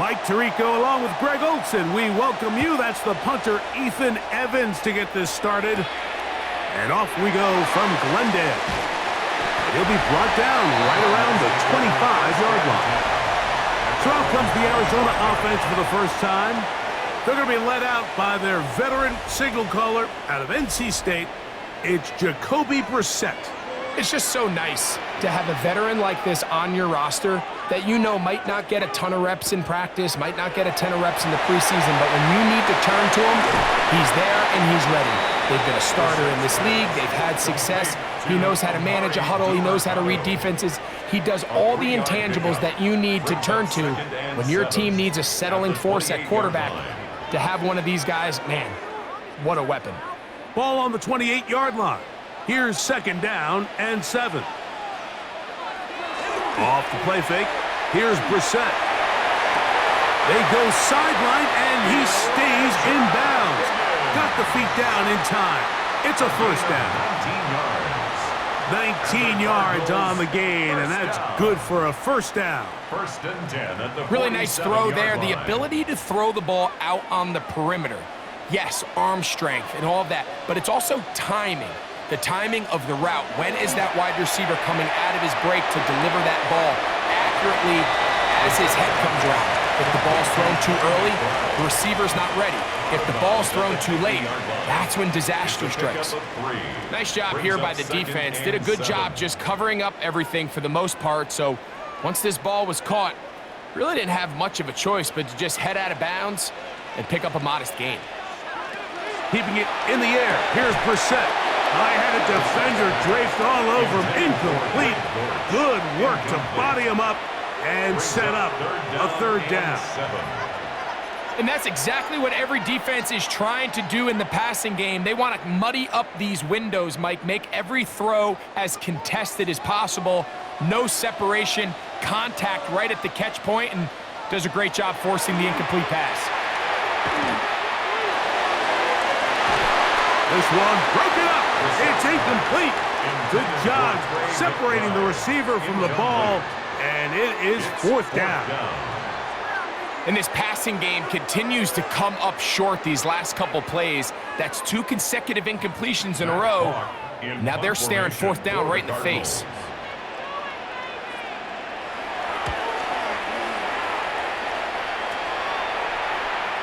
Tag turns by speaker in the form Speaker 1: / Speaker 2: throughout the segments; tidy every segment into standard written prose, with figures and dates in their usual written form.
Speaker 1: Mike Tirico along with Greg Olson. We welcome you. That's the punter, Ethan Evans, to get this started. And off we go from Glendale. He'll be brought down right around the 25-yard line. So out comes the Arizona offense for the first time. They're going to be led out by their veteran signal caller out of NC State. It's Jacoby Brissett.
Speaker 2: It's just so nice to have a veteran like this on your roster that you know might not get a ton of reps in practice, might not get a ton of reps in the preseason, but when you need to turn to him, he's there and he's ready. They've been a starter in this league. They've had success. He knows how to manage a huddle. He knows how to read defenses. He does all the intangibles that you need to turn to when your team needs a settling force at quarterback. To have one of these guys, man, what a weapon.
Speaker 1: Ball on the 28-yard line. Here's 2nd down and 7. Off the play fake. Here's Brissett. They go sideline, and he stays in bounds. Got the feet down in time. It's a first down. 19 yards on the gain, and that's good for a first down.
Speaker 3: First and 10 at the
Speaker 2: really nice throw there. The ability to throw the ball out on the perimeter. Yes, arm strength and all of that, but it's also timing. The timing of the route. When is that wide receiver coming out of his break to deliver that ball accurately as his head comes around? If the ball's thrown too early, the receiver's not ready. If the ball's thrown too late, that's when disaster strikes. Nice job here by the defense. Did a good job just covering up everything for the most part. So once this ball was caught, really didn't have much of a choice but to just head out of bounds and pick up a modest gain.
Speaker 1: Keeping it in the air. Here's Brissett. I had a defender draped all over him. Incomplete. Good work to body him up and set up a 3rd down.
Speaker 2: And that's exactly what every defense is trying to do in the passing game. They want to muddy up these windows, Mike, make every throw as contested as possible. No separation, contact right at the catch point, and does a great job forcing the incomplete pass.
Speaker 1: This one broken up. It's incomplete. Good job separating the receiver from the ball, and it is 4th down.
Speaker 2: And this passing game continues to come up short these last couple plays. That's 2 consecutive incompletions in a row. Now they're staring 4th down right in the face.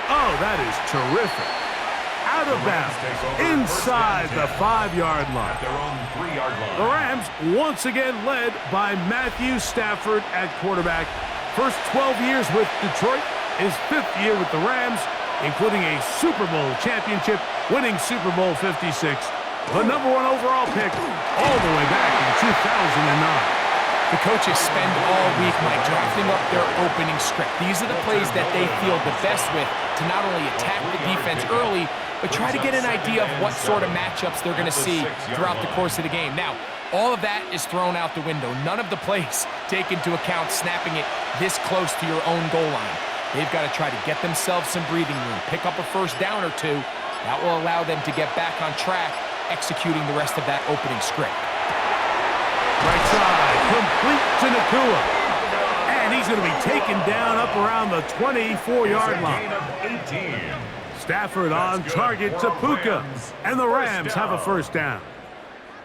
Speaker 1: Oh, that is terrific. Out of bounds, inside the 5-yard line. The Rams once again led by Matthew Stafford at quarterback. First 12 years with Detroit, his 5th year with the Rams, including a Super Bowl championship, winning Super Bowl 56. The #1 overall pick all the way back in 2009.
Speaker 2: The coaches spend all week, Mike, drafting up their opening script. These are the plays that they feel the best with to not only attack the defense early, but try to get an idea of what sort of matchups they're going to see throughout the course of the game. Now, all of that is thrown out the window. None of the plays take into account snapping it this close to your own goal line. They've got to try to get themselves some breathing room, pick up a first down or 2. That will allow them to get back on track, executing the rest of that opening script.
Speaker 1: Right side, complete to Nakua. And he's going to be taken down up around the 24-yard line. Stafford on target to Puka. And the Rams have a first down.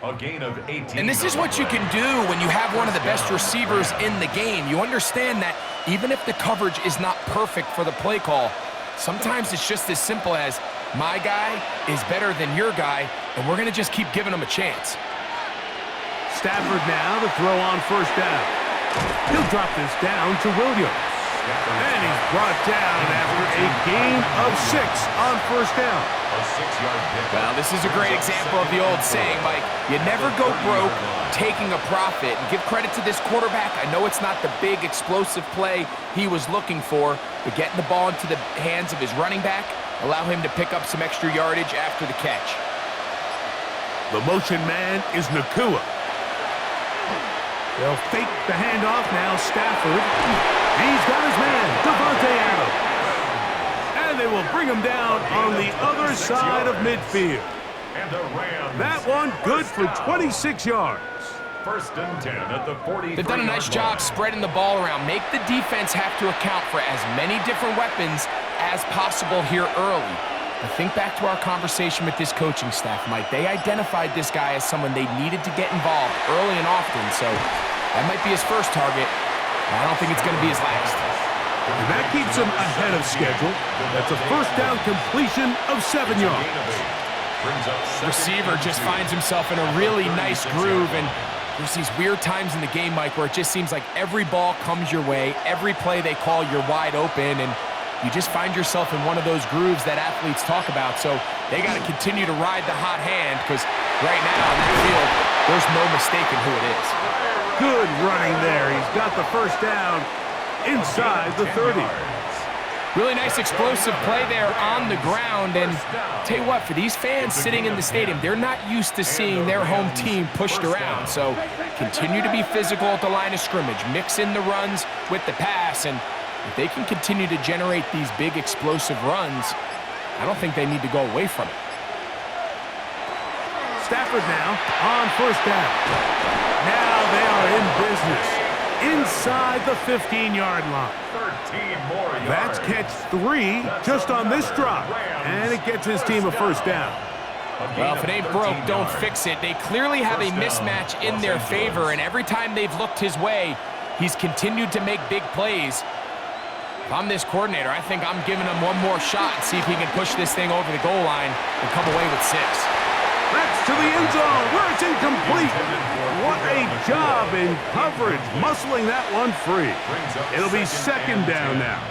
Speaker 3: A gain of 18.
Speaker 2: And this is what you can do when you have one of the best receivers in the game. You understand that even if the coverage is not perfect for the play call, sometimes it's just as simple as my guy is better than your guy, and we're going to just keep giving him a chance.
Speaker 1: Stafford now to throw on first down. He'll drop this down to Williams. And he's brought down after a gain of 6 on first down.
Speaker 2: Well, this is a great example of the old saying, Mike, you never go broke taking a profit. And give credit to this quarterback. I know it's not the big explosive play he was looking for, but getting the ball into the hands of his running back, allow him to pick up some extra yardage after the catch.
Speaker 1: The motion man is Nakua. They'll fake the handoff now. Stafford. He's got his man, Devontae Adams. And they will bring him down on the other side of midfield. That one good for 26 yards.
Speaker 3: First and 10 at the 43.
Speaker 2: They've done a nice job spreading the ball around. Make the defense have to account for as many different weapons as possible here early. But think back to our conversation with this coaching staff, Mike. They identified this guy as someone they needed to get involved early and often, so that might be his first target. I don't think it's going to be his last.
Speaker 1: And that keeps him ahead of schedule. That's a first down completion of 7 yards.
Speaker 2: Receiver just finds himself in a really nice groove, and there's these weird times in the game, Mike, where it just seems like every ball comes your way, every play they call, you're wide open, and you just find yourself in one of those grooves that athletes talk about. So they got to continue to ride the hot hand, because right now on that field, there's no mistaking who it is.
Speaker 1: Good running there. He's got the first down inside the 30.
Speaker 2: Really nice explosive play there on the ground, and tell you what, for these fans sitting in the stadium, they're not used to seeing their home team pushed around. So continue to be physical at the line of scrimmage, mix in the runs with the pass, and if they can continue to generate these big explosive runs, I don't think they need to go away from it.
Speaker 1: Stafford now on first down. Now they are in business inside the 15-yard line.
Speaker 3: 13 more yards.
Speaker 1: That's catch 3 just on this drive, and it gets his team a first down.
Speaker 2: Well, if it ain't broke, don't fix it. They clearly have a mismatch in their favor, and every time they've looked his way, he's continued to make big plays. If I'm this coordinator, I think I'm giving him one more shot and see if he can push this thing over the goal line and come away with 6.
Speaker 1: That's to the end zone where it's incomplete. What a job in coverage, muscling that one free. It'll be second down now.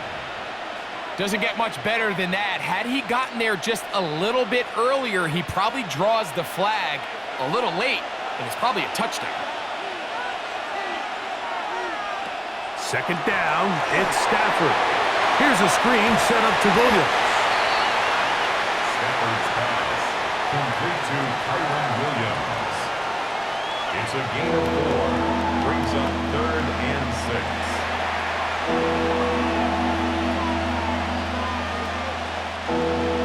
Speaker 2: Doesn't get much better than that. Had he gotten there just a little bit earlier, he probably draws the flag a little late, and it's probably a touchdown.
Speaker 1: Second down, it's Stafford. Here's a screen set up to Williams.
Speaker 3: Stafford's pass complete to Kyron Williams. It's a gain of 4. Brings up 3rd and 6.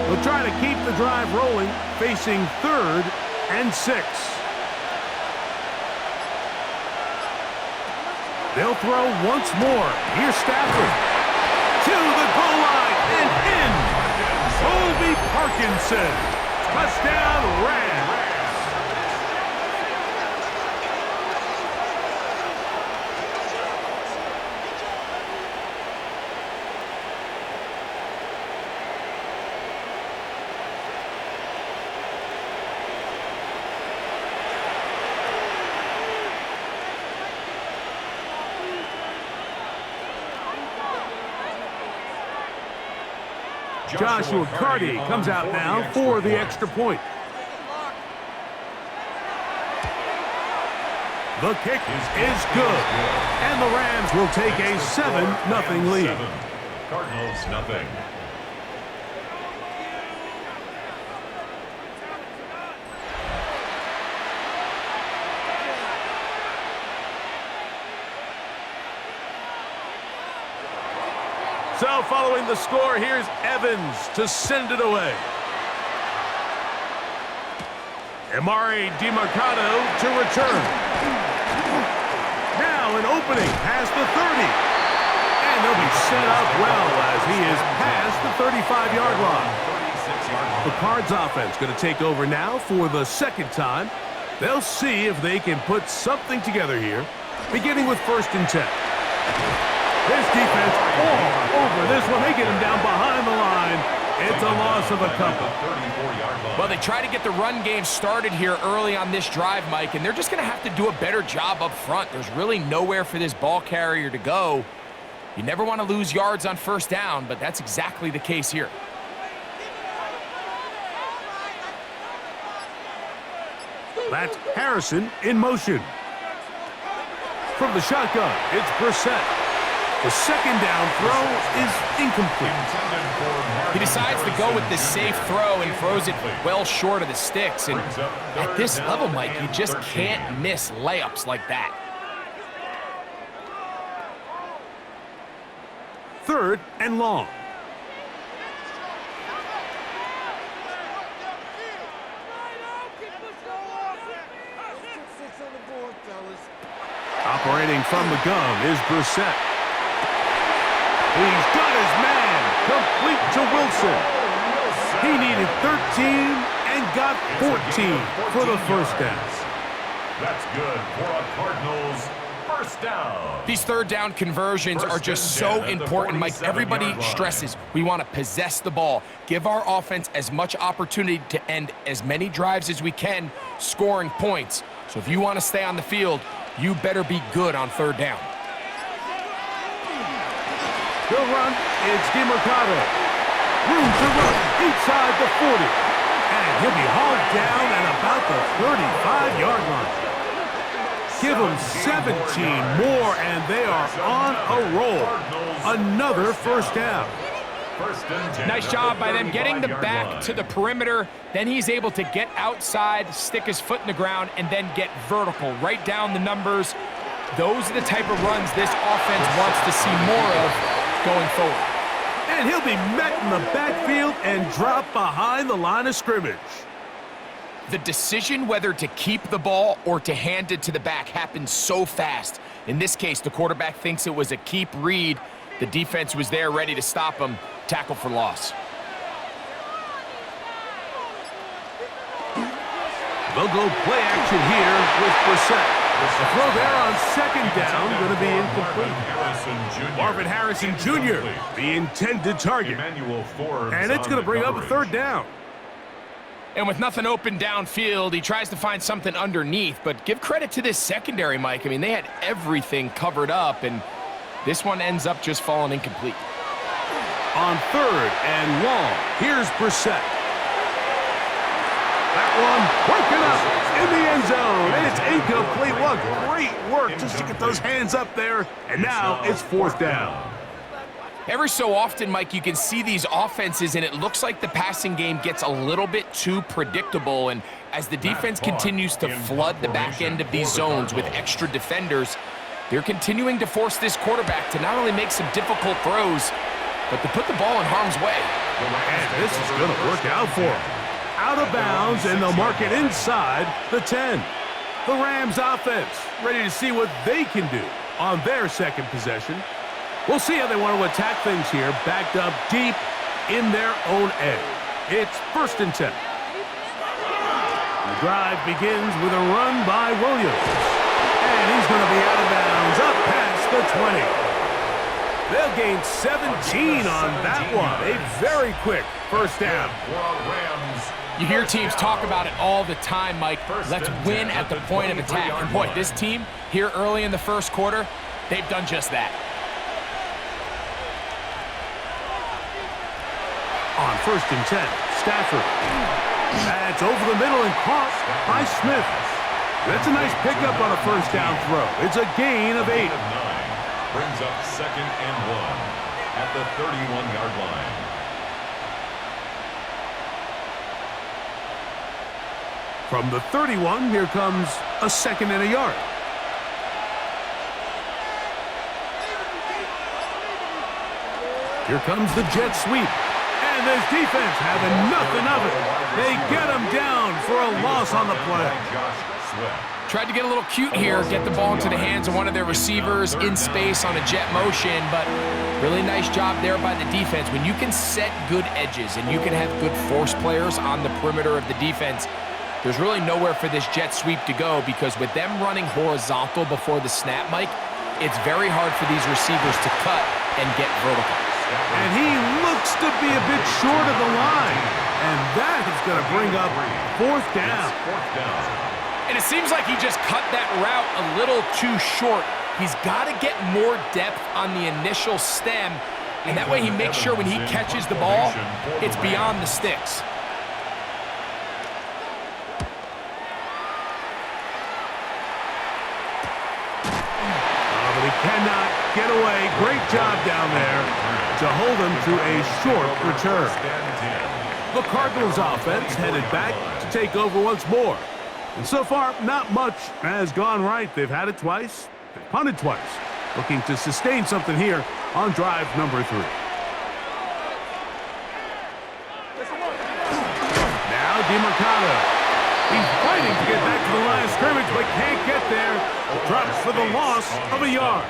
Speaker 1: They'll try to keep the drive rolling, facing 3rd and 6. They'll throw once more. Here's Stafford. To the goal line and in. Colby Parkinson. Touchdown, Rams. Joshua Carty comes out now for the extra point. The kick is good, and the Rams will take a 7-0 lead.
Speaker 3: Cardinals nothing.
Speaker 1: So following the score, here's Evans to send it away. Emari Demercado to return. Now an opening past the 30. And they'll be set up well as he is past the 35-yard line. The Cards offense going to take over now for the second time. They'll see if they can put something together here, beginning with 1st and 10. This defense all over this one. They get him down behind the line. It's a loss of a couple.
Speaker 2: Well, they try to get the run game started here early on this drive, Mike, and they're just going to have to do a better job up front. There's really nowhere for this ball carrier to go. You never want to lose yards on 1st down, but that's exactly the case here.
Speaker 1: That's Harrison in motion. From the shotgun, it's Brissett. The second down throw is incomplete.
Speaker 2: He decides to go with the safe throw and throws it well short of the sticks. And at this level, Mike, you just can't miss layups like that.
Speaker 1: 3rd and long. Operating from the gun is Brissett. He's got his man. Complete to Wilson. He needed 13 and got 14 for the first down.
Speaker 3: That's good for a Cardinals first down.
Speaker 2: These third down conversions are just so important, Mike. Everybody stresses we want to possess the ball, give our offense as much opportunity to end as many drives as we can, scoring points. So if you want to stay on the field, you better be good on third down.
Speaker 1: They'll run. It's DeMarcado. Room to run inside the 40. And he'll be hauled down at about the 35-yard line. Give them 17 more, and they are on a roll. Another first down.
Speaker 2: Nice job by them getting the back to the perimeter. Then he's able to get outside, stick his foot in the ground, and then get vertical. Write down the numbers. Those are the type of runs this offense wants to see more of going forward.
Speaker 1: And he'll be met in the backfield and dropped behind the line of scrimmage.
Speaker 2: The decision whether to keep the ball or to hand it to the back happens so fast. In this case, the quarterback thinks it was a keep read. The defense was there ready to stop him. Tackle for loss.
Speaker 1: They'll go play action here with Brissett. The throw there on second down going to be incomplete. Marvin Harrison Jr., the intended target. And it's going to bring up a third down.
Speaker 2: And with nothing open downfield, he tries to find something underneath. But give credit to this secondary, Mike. I mean, they had everything covered up, and this one ends up just falling incomplete.
Speaker 1: On third and long, here's Brissett. That one broken up in the end zone, and it's incomplete. What great work just to get those hands up there, and now it's fourth down.
Speaker 2: Every so often, Mike, you can see these offenses, and it looks like the passing game gets a little bit too predictable. And as the defense continues to flood the back end of these zones with extra defenders, they're continuing to force this quarterback to not only make some difficult throws, but to put the ball in harm's way.
Speaker 1: And this is going to work out for him. Out of bounds, and they'll mark it inside the 10. The Rams offense ready to see what they can do on their second possession. We'll see how they want to attack things here, backed up deep in their own end. It's first and 10. The drive begins with a run by Williams. And he's going to be out of bounds, up past the 20. They'll gain 17 on that one. A very quick first down.
Speaker 2: You hear teams talk about it all the time, Mike. Let's win at the point of attack. And boy, this team here early in the first quarter, they've done just that.
Speaker 1: On first and 10, Stafford. That's over the middle and caught by Smith. That's a nice pickup on a first down throw. It's a gain of 8.
Speaker 3: Brings up second and 1 at the 31-yard line.
Speaker 1: From the 31, here comes a second and a yard. Here comes the jet sweep. And this defense having nothing of it. They get him down for a loss on the play.
Speaker 2: Tried to get a little cute here, get the ball into the hands of one of their receivers in space on a jet motion, but really nice job there by the defense. When you can set good edges and you can have good force players on the perimeter of the defense, there's really nowhere for this jet sweep to go, because with them running horizontal before the snap, Mike, it's very hard for these receivers to cut and get vertical.
Speaker 1: And he looks to be a bit short of the line. And that is going to bring up fourth down.
Speaker 2: And it seems like he just cut that route a little too short. He's got to get more depth on the initial stem, and that way he makes sure when he catches the ball, it's beyond the sticks.
Speaker 1: But he cannot get away. Great job down there to hold him to a short return. The Cardinals offense headed back to take over once more. And so far, not much has gone right. They've had it twice, they punted twice, looking to sustain something here on drive number 3. Now DeMarcado. He's fighting to get back to the line of scrimmage, but can't get there. Drops for the loss of a yard.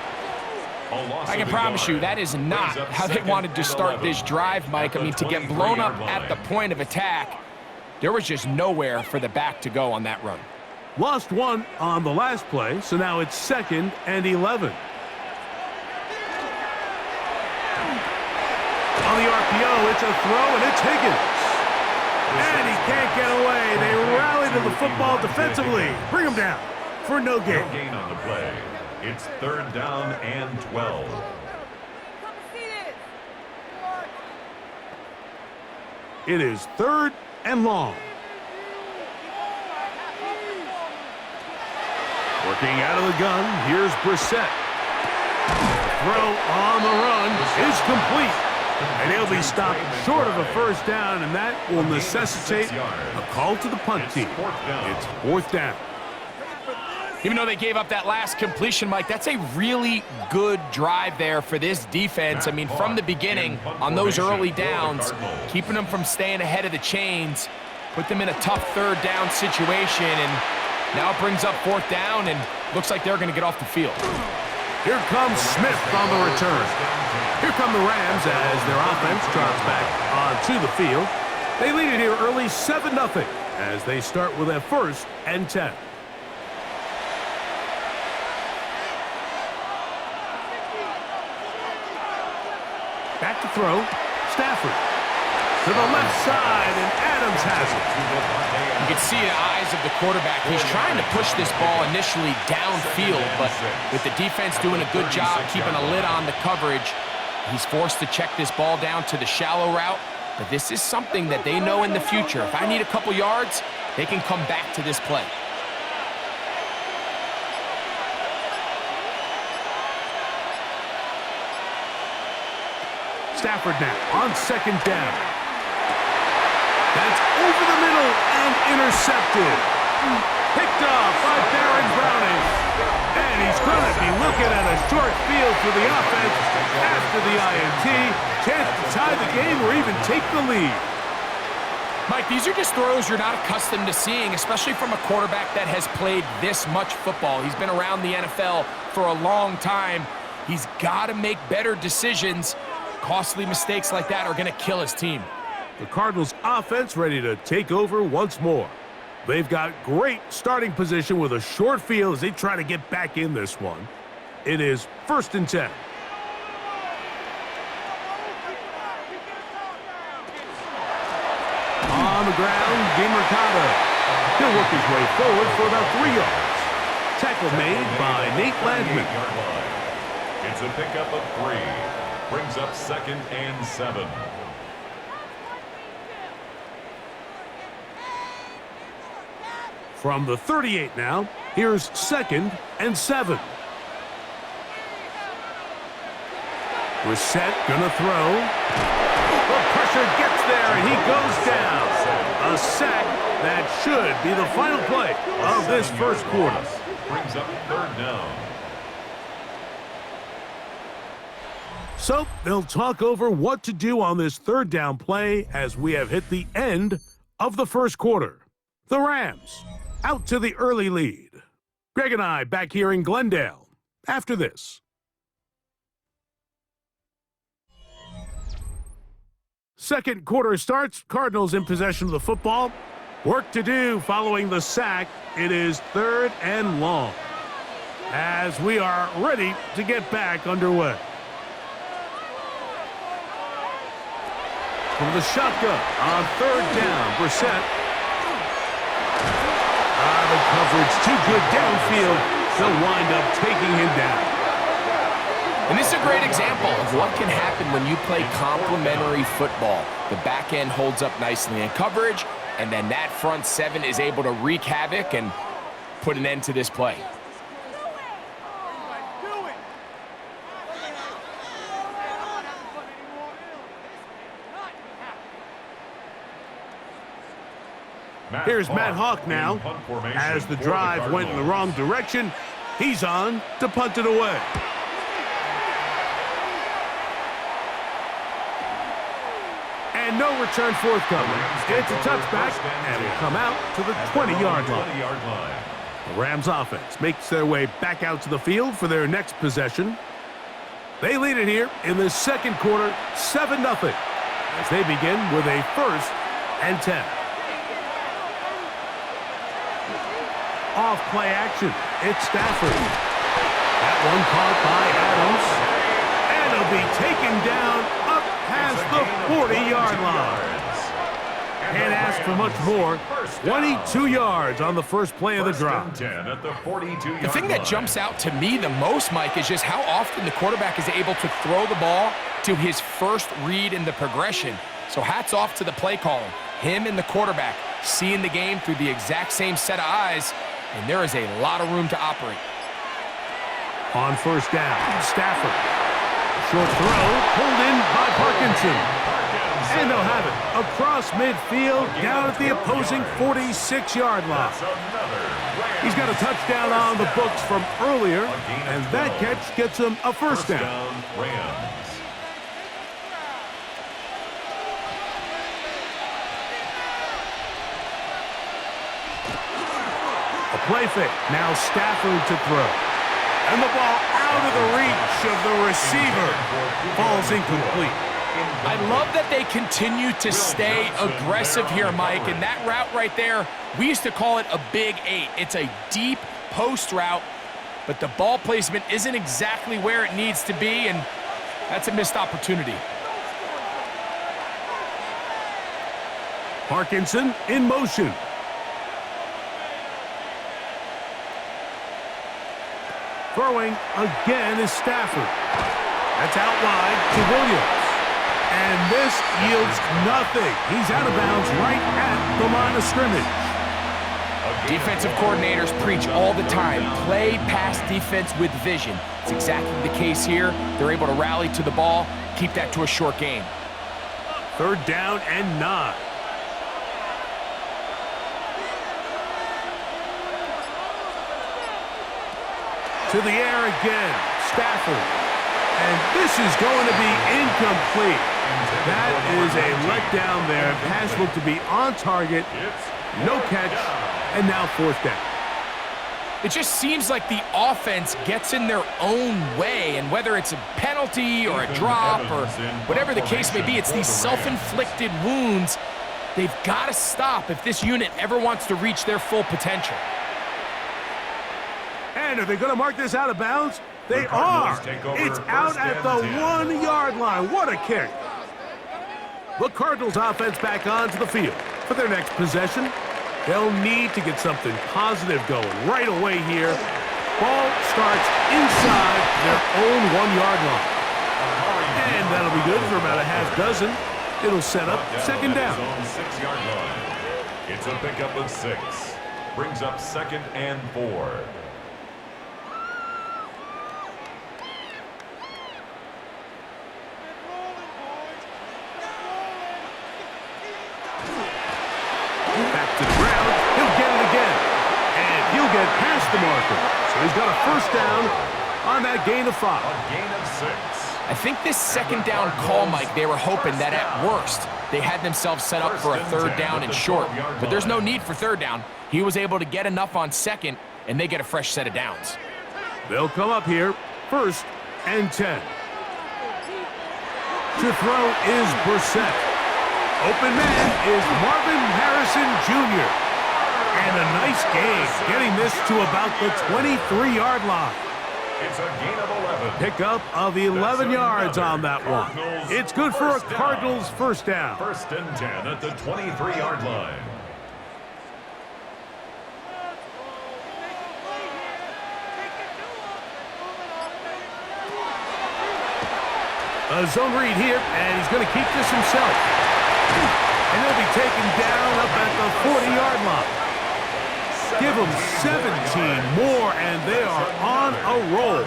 Speaker 2: I can promise you that is not how they wanted to start this drive, Mike. I mean, to get blown up at the point of attack, there was just nowhere for the back to go on that run.
Speaker 1: Lost one on the last play, so now it's 2nd and 11. On the RPO, it's a throw, and it's Higgins. And he can't get away. They rally to the football defensively. Bring him down for no gain.
Speaker 3: No gain on the play. It's 3rd down and 12.
Speaker 1: It is 3rd and long. Working out of the gun, here's Brissett. Throw on the run is complete. And he'll be stopped short of a 1st down, and that will necessitate a call to the punt team. It's 4th down.
Speaker 2: Even though they gave up that last completion, Mike, that's a really good drive there for this defense. I mean, from the beginning, on those early downs, keeping them from staying ahead of the chains, put them in a tough 3rd down situation, and now it brings up 4th down, and looks like they're going to get off the field.
Speaker 1: Here comes Smith on the return. Here come the Rams as their offense trots back onto the field. They lead it here early 7-0 as they start with a 1st and 10. Back to throw. Stafford to the left side, and Adams has it.
Speaker 2: You can see the eyes of the quarterback. He's trying to push this ball initially downfield, but with the defense doing a good job keeping a lid on the coverage, he's forced to check this ball down to the shallow route. But this is something that they know in the future. If I need a couple yards, they can come back to this play.
Speaker 1: Stafford now on 2nd down. That's over the middle and intercepted. Picked off by Baron Browning. And he's going to be looking at a short field for the offense after the INT. Chance to tie the game or even take the lead.
Speaker 2: Mike, these are just throws you're not accustomed to seeing, especially from a quarterback that has played this much football. He's been around the NFL for a long time. He's got to make better decisions. Costly mistakes like that are going to kill his team.
Speaker 1: The Cardinals offense ready to take over once more. They've got great starting position with a short field as they try to get back in this one. It is 1st and 10. On the ground, Demercado. He'll work his way forward for about 3 yards. Tackle made by Nate Landman.
Speaker 3: It's a pickup of 3. Brings up 2nd and 7.
Speaker 1: From the 38 now, here's 2nd and 7. Brissett gonna throw. The pressure gets there, and he goes down. A sack that should be the final play of this 1st quarter.
Speaker 3: Brings up 3rd down.
Speaker 1: So they'll talk over what to do on this 3rd down play as we have hit the end of the 1st quarter. The Rams out to the early lead. Greg and I back here in Glendale after this. Second quarter starts. Cardinals in possession of the football. Work to do following the sack. It is 3rd and long as we are ready to get back underway. From the shotgun on 3rd down, Brissett. The coverage too good downfield. They'll wind up taking him down.
Speaker 2: And this is a great example of what can happen when you play complementary football. The back end holds up nicely in coverage, and then that front 7 is able to wreak havoc and put an end to this play.
Speaker 1: Here's Matt Hawk now. As the drive went in the wrong direction, he's on to punt it away. And And no return forthcoming. It's a touchback, and will come out to the 20-yard line. The Rams offense makes their way back out to the field for their next possession. They lead it here in the second quarter, 7-0, as they begin with a 1st and 10. Off play action. It's Stafford. That one caught by Adams. And it'll be taken down up past the 40-yard line. Can't ask for much more. 22 yards on the first play of the drive.
Speaker 2: The thing that jumps out to me the most, Mike, is just how often the quarterback is able to throw the ball to his first read in the progression. So hats off to the play caller. Him and the quarterback seeing the game through the exact same set of eyes, and there is a lot of room to operate.
Speaker 1: On first down, Stafford. Short throw, pulled in by Parkinson. And they'll have it across midfield, down at the opposing 46-yard line. He's got a touchdown on the books from earlier, and that catch gets him a first down. A play fake. Now Stafford to throw. And the ball out of the reach of the receiver. Falls incomplete.
Speaker 2: I love that they continue to stay aggressive here, Mike, and that route right there, we used to call it a big 8. It's a deep post route, but the ball placement isn't exactly where it needs to be, and that's a missed opportunity.
Speaker 1: Parkinson in motion. Throwing again is Stafford. That's out wide to Williams. And this yields nothing. He's out of bounds right at the line of scrimmage.
Speaker 2: Defensive coordinators preach all the time, play pass defense with vision. It's exactly the case here. They're able to rally to the ball, keep that to a short game.
Speaker 1: 3rd down and 9. To the air again, Stafford. And this is going to be incomplete. That is a letdown there. Pass looked to be on target. No catch, and now 4th down.
Speaker 2: It just seems like the offense gets in their own way, and whether it's a penalty or a drop or whatever the case may be, it's these self-inflicted wounds. They've got to stop if this unit ever wants to reach their full potential.
Speaker 1: And are they going to mark this out of bounds? They are. It's out at the 1-yard line. What a kick. The Cardinals offense back onto the field for their next possession. They'll need to get something positive going right away here. Ball starts inside their own 1-yard line. And that'll be good for about a half dozen. It'll set up 2nd down.
Speaker 3: 6-yard line. It's a pickup of 6. Brings up 2nd and 4.
Speaker 1: Back to the ground. He'll get it again. And he'll get past the marker. So he's got a 1st down on that gain of 5.
Speaker 3: A gain of 6.
Speaker 2: I think this 2nd down call, Mike, they were hoping that at worst they had themselves set up for a 3rd down and short. But there's no need for 3rd down. He was able to get enough on 2nd, and they get a fresh set of downs.
Speaker 1: They'll come up here, 1st and 10. To throw is Brissett. Open man is Marvin Harrison Jr. And a nice gain, getting this to about the 23-yard line.
Speaker 3: It's a gain of 11.
Speaker 1: Pickup of 11 yards on that one. It's good for a Cardinals 1st down.
Speaker 3: 1st and 10 at the 23-yard line.
Speaker 1: A zone read here, and he's going to keep this himself. And he'll be taken down up at the 40-yard line. Give them 17 more, and they are on a roll.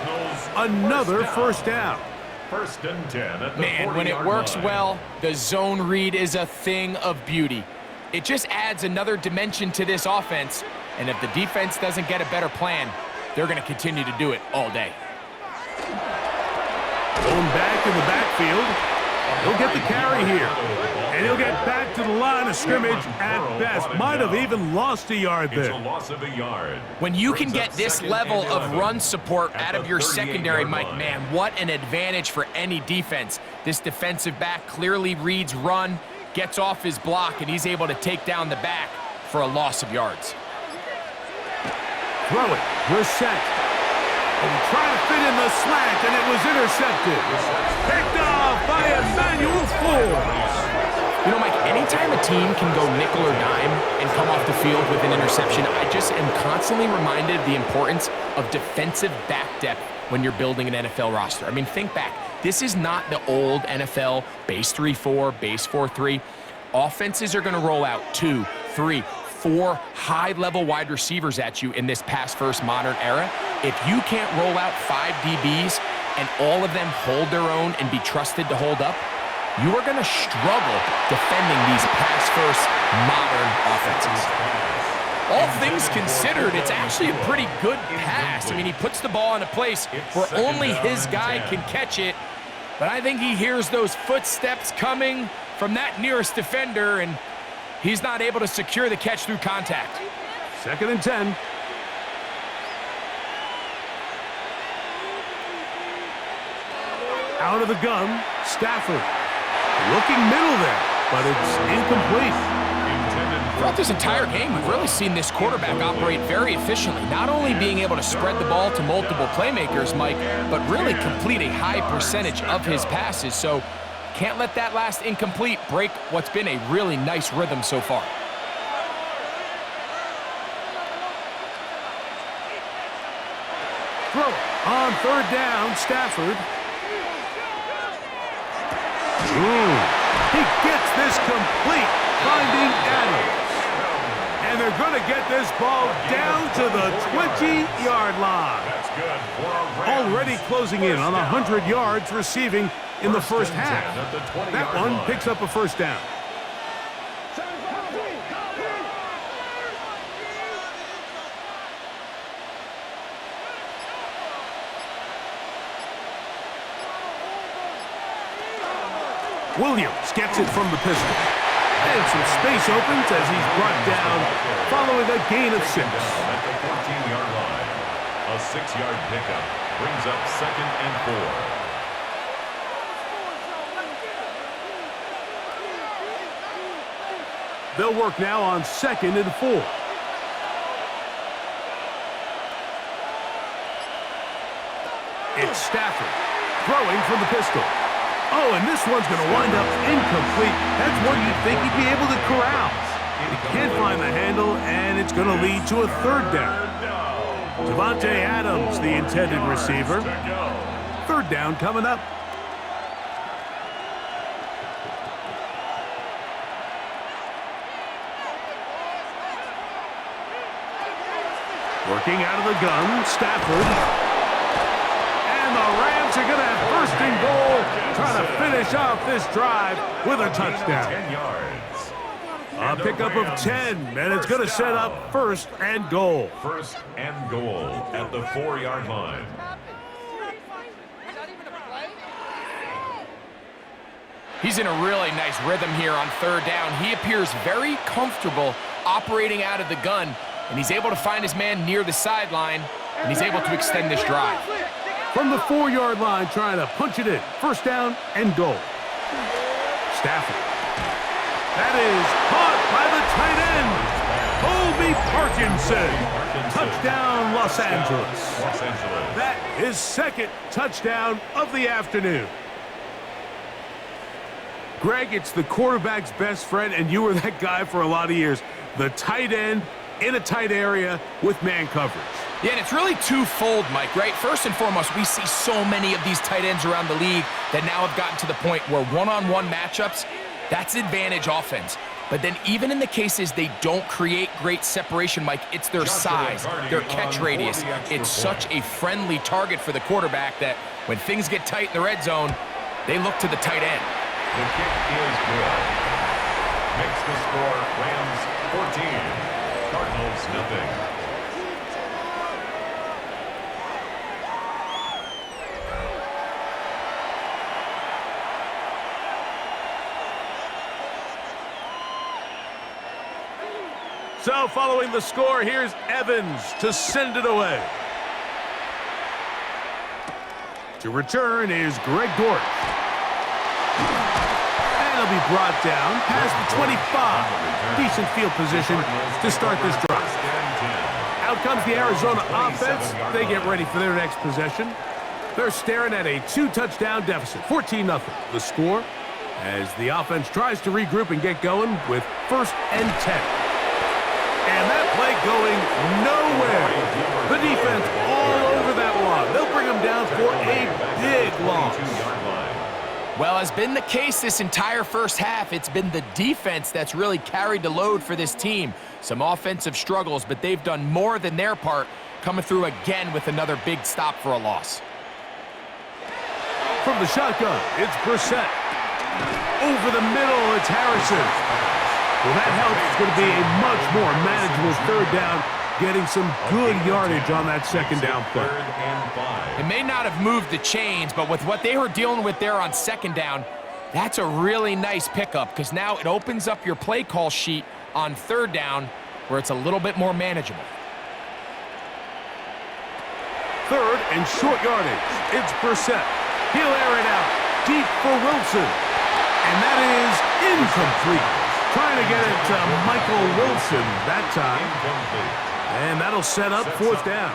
Speaker 1: Another 1st down.
Speaker 3: 1st and 10 at the
Speaker 2: Man, when it works well, the zone read is a thing of beauty. It just adds another dimension to this offense, and if the defense doesn't get a better plan, they're going to continue to do it all day.
Speaker 1: Going back in the backfield. He'll get the carry here. And he'll get back to the line of scrimmage at best. Might have even lost a yard there.
Speaker 3: It's a loss of a yard.
Speaker 2: When you can get this level of run support out of your secondary, Mike, man, what an advantage for any defense. This defensive back clearly reads run, gets off his block, and he's able to take down the back for a loss of yards.
Speaker 1: Throw it. Brissett. And trying to fit in the slant, and it was intercepted. Picked off by Emmanuel Forbes.
Speaker 2: You know, Mike, anytime a team can go nickel or dime and come off the field with an interception, I just am constantly reminded of the importance of defensive back depth when you're building an NFL roster. I mean, think back. This is not the old NFL base 3-4, base 4-3. Offenses are going to roll out 2, 3, 4 high-level wide receivers at you in this pass-first modern era. If you can't roll out 5 DBs and all of them hold their own and be trusted to hold up, you are going to struggle defending these pass-first modern offenses. All things considered, it's actually a pretty good pass. I mean, he puts the ball in a place where only his guy can catch it, but I think he hears those footsteps coming from that nearest defender, and he's not able to secure the catch through contact.
Speaker 1: 2nd and 10. Out of the gun, Stafford. Looking middle there, but it's incomplete.
Speaker 2: Throughout this entire game, we've really seen this quarterback operate very efficiently, not only being able to spread the ball to multiple playmakers, Mike, but really complete a high percentage of his passes. So can't let that last incomplete break what's been a really nice rhythm so far.
Speaker 1: Throw on 3rd down, Stafford. He gets this complete, finding Adams. And they're going to get this ball down to the 20-yard line. Already closing in on 100 yards receiving in the first half. That one picks up a 1st down. Williams gets it from the pistol. And some space opens as he's brought down following a gain of 6.
Speaker 3: At the 14-yard line, a 6-yard pickup brings up 2nd and 4.
Speaker 1: They'll work now on 2nd and 4. It's Stafford throwing from the pistol. Oh, and this one's going to wind up incomplete. That's one you'd think he'd be able to corral. He can't find the handle, and it's going to lead to a 3rd down. Devontae Adams, the intended receiver. 3rd down coming up. Working out of the gun, Stafford. And the Rams are going to have 1st and goal, trying to finish off this drive with a touchdown.
Speaker 3: 10 yards.
Speaker 1: A pickup of 10, and it's going to set up 1st and goal.
Speaker 3: 1st and goal at the 4-yard line.
Speaker 2: He's in a really nice rhythm here on 3rd down. He appears very comfortable operating out of the gun, and he's able to find his man near the sideline, and he's able to extend this drive.
Speaker 1: From the 4-yard line, trying to punch it in. 1st down and goal. Stafford. That is caught by the tight end, Colby Parkinson. Touchdown, Los Angeles. That is 2nd touchdown of the afternoon. Greg, it's the quarterback's best friend, and you were that guy for a lot of years. The tight end in a tight area with man coverage.
Speaker 2: Yeah, and it's really twofold, Mike, right? First and foremost, we see so many of these tight ends around the league that now have gotten to the point where one-on-one matchups, that's advantage offense. But then even in the cases they don't create great separation, Mike, it's their size, their catch radius. It's such a friendly target for the quarterback that when things get tight in the red zone, they look to the tight end.
Speaker 3: The kick is good. Makes the score Rams 14, Cardinals nothing.
Speaker 1: So following the score, here's Evans to send it away. To return is Greg Dortch. And he'll be brought down past the 25. Decent field position to start this drive. Out comes the Arizona offense. They get ready for their next possession. They're staring at a 2-touchdown deficit, 14-0. The score as the offense tries to regroup and get going with 1st and 10. And that play going nowhere. The defense all over that one. They'll bring them down for a big loss.
Speaker 2: Well, as been the case this entire first half, it's been the defense that's really carried the load for this team. Some offensive struggles, but they've done more than their part, coming through again with another big stop for a loss.
Speaker 1: From the shotgun, it's Brissett. Over the middle, it's Harrison. Well, that helps. It's going to be a much more manageable 3rd down, getting some good yardage on that 2nd down play.
Speaker 2: It may not have moved the chains, but with what they were dealing with there on 2nd down, that's a really nice pickup because now it opens up your play call sheet on 3rd down where it's a little bit more manageable.
Speaker 1: 3rd and short yardage. It's Brissett. He'll air it out deep for Wilson. And that is incomplete. Trying to get it to Michael Wilson that time. And that'll set up 4th down.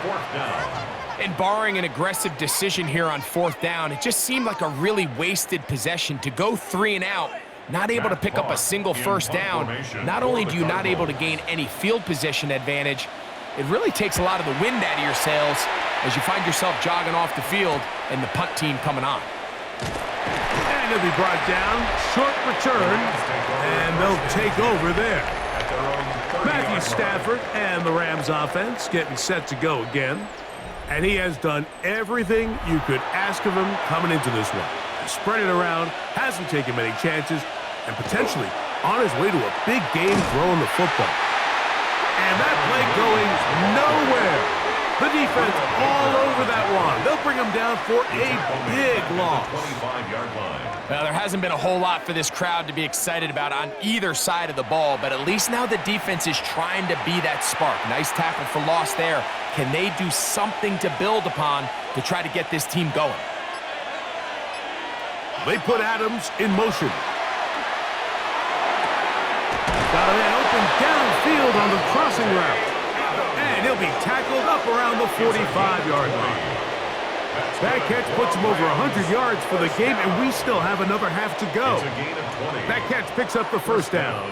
Speaker 2: And barring an aggressive decision here on 4th down, it just seemed like a really wasted possession to go 3 and out, not able to pick up a single 1st down. Not only do you not able to gain any field position advantage, it really takes a lot of the wind out of your sails as you find yourself jogging off the field and the punt team coming on.
Speaker 1: And he'll be brought down. Short return. And they'll take over there. Matthew Stafford and the Rams offense getting set to go again. And he has done everything you could ask of him coming into this one. He's spread it around, hasn't taken many chances, and potentially on his way to a big game throwing the football. And that play going nowhere. The defense all over that one. They'll bring him down for a big loss.
Speaker 2: Well, there hasn't been a whole lot for this crowd to be excited about on either side of the ball, but at least now the defense is trying to be that spark. Nice tackle for loss there. Can they do something to build upon to try to get this team going?
Speaker 1: They put Adams in motion. Got a man open downfield on the crossing route. And he'll be tackled up around the 45-yard line. That catch puts him over 100 yards for the game, and we still have another half to go. That catch picks up the 1st down.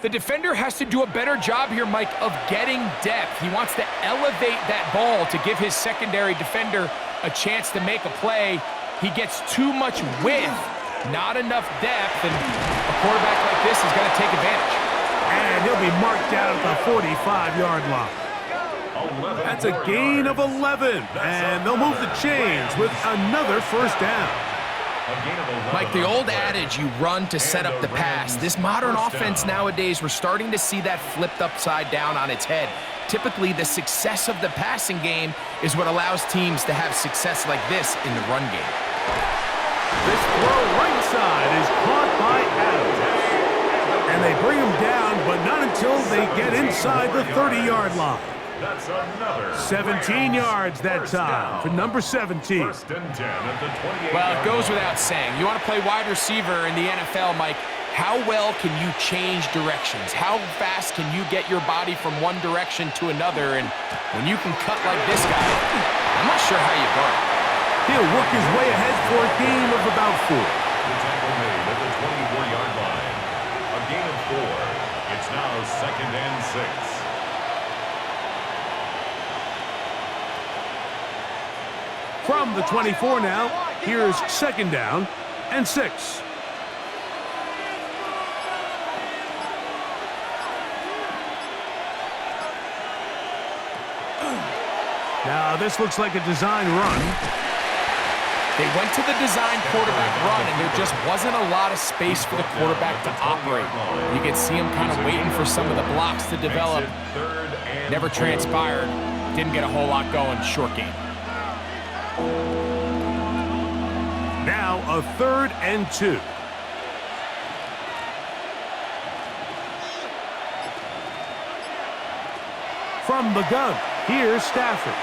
Speaker 2: The defender has to do a better job here, Mike, of getting depth. He wants to elevate that ball to give his secondary defender a chance to make a play. He gets too much width, not enough depth, and a quarterback like this is going to take advantage.
Speaker 1: And he'll be marked down at the 45-yard line. That's a gain of 11, and they'll move the chains with another 1st down.
Speaker 2: Mike, the old adage, you run to set up the pass. This modern offense nowadays, we're starting to see that flipped upside down on its head. Typically, the success of the passing game is what allows teams to have success like this in the run game.
Speaker 1: This throw right side is caught by Adams. And they bring him down, but not until they get inside the 30-yard line. 17 yards that time for number 17.
Speaker 2: Well, it goes without saying. You want to play wide receiver in the NFL, Mike, how well can you change directions? How fast can you get your body from one direction to another? And when you can cut like this guy, I'm not sure how you guard.
Speaker 1: He'll work his way ahead for a gain of about 4.
Speaker 3: The tackle made at the 24-yard line. A gain of 4. It's now 2nd and 6.
Speaker 1: From the 24 now, here's 2nd down and 6. Now this looks like a design run.
Speaker 2: They went to the design quarterback run, and there just wasn't a lot of space for the quarterback to operate. You could see him kind of waiting for some of the blocks to develop. Never transpired. Didn't get a whole lot going. Short game.
Speaker 1: Now a 3rd and 2. from the gun. Here's Stafford.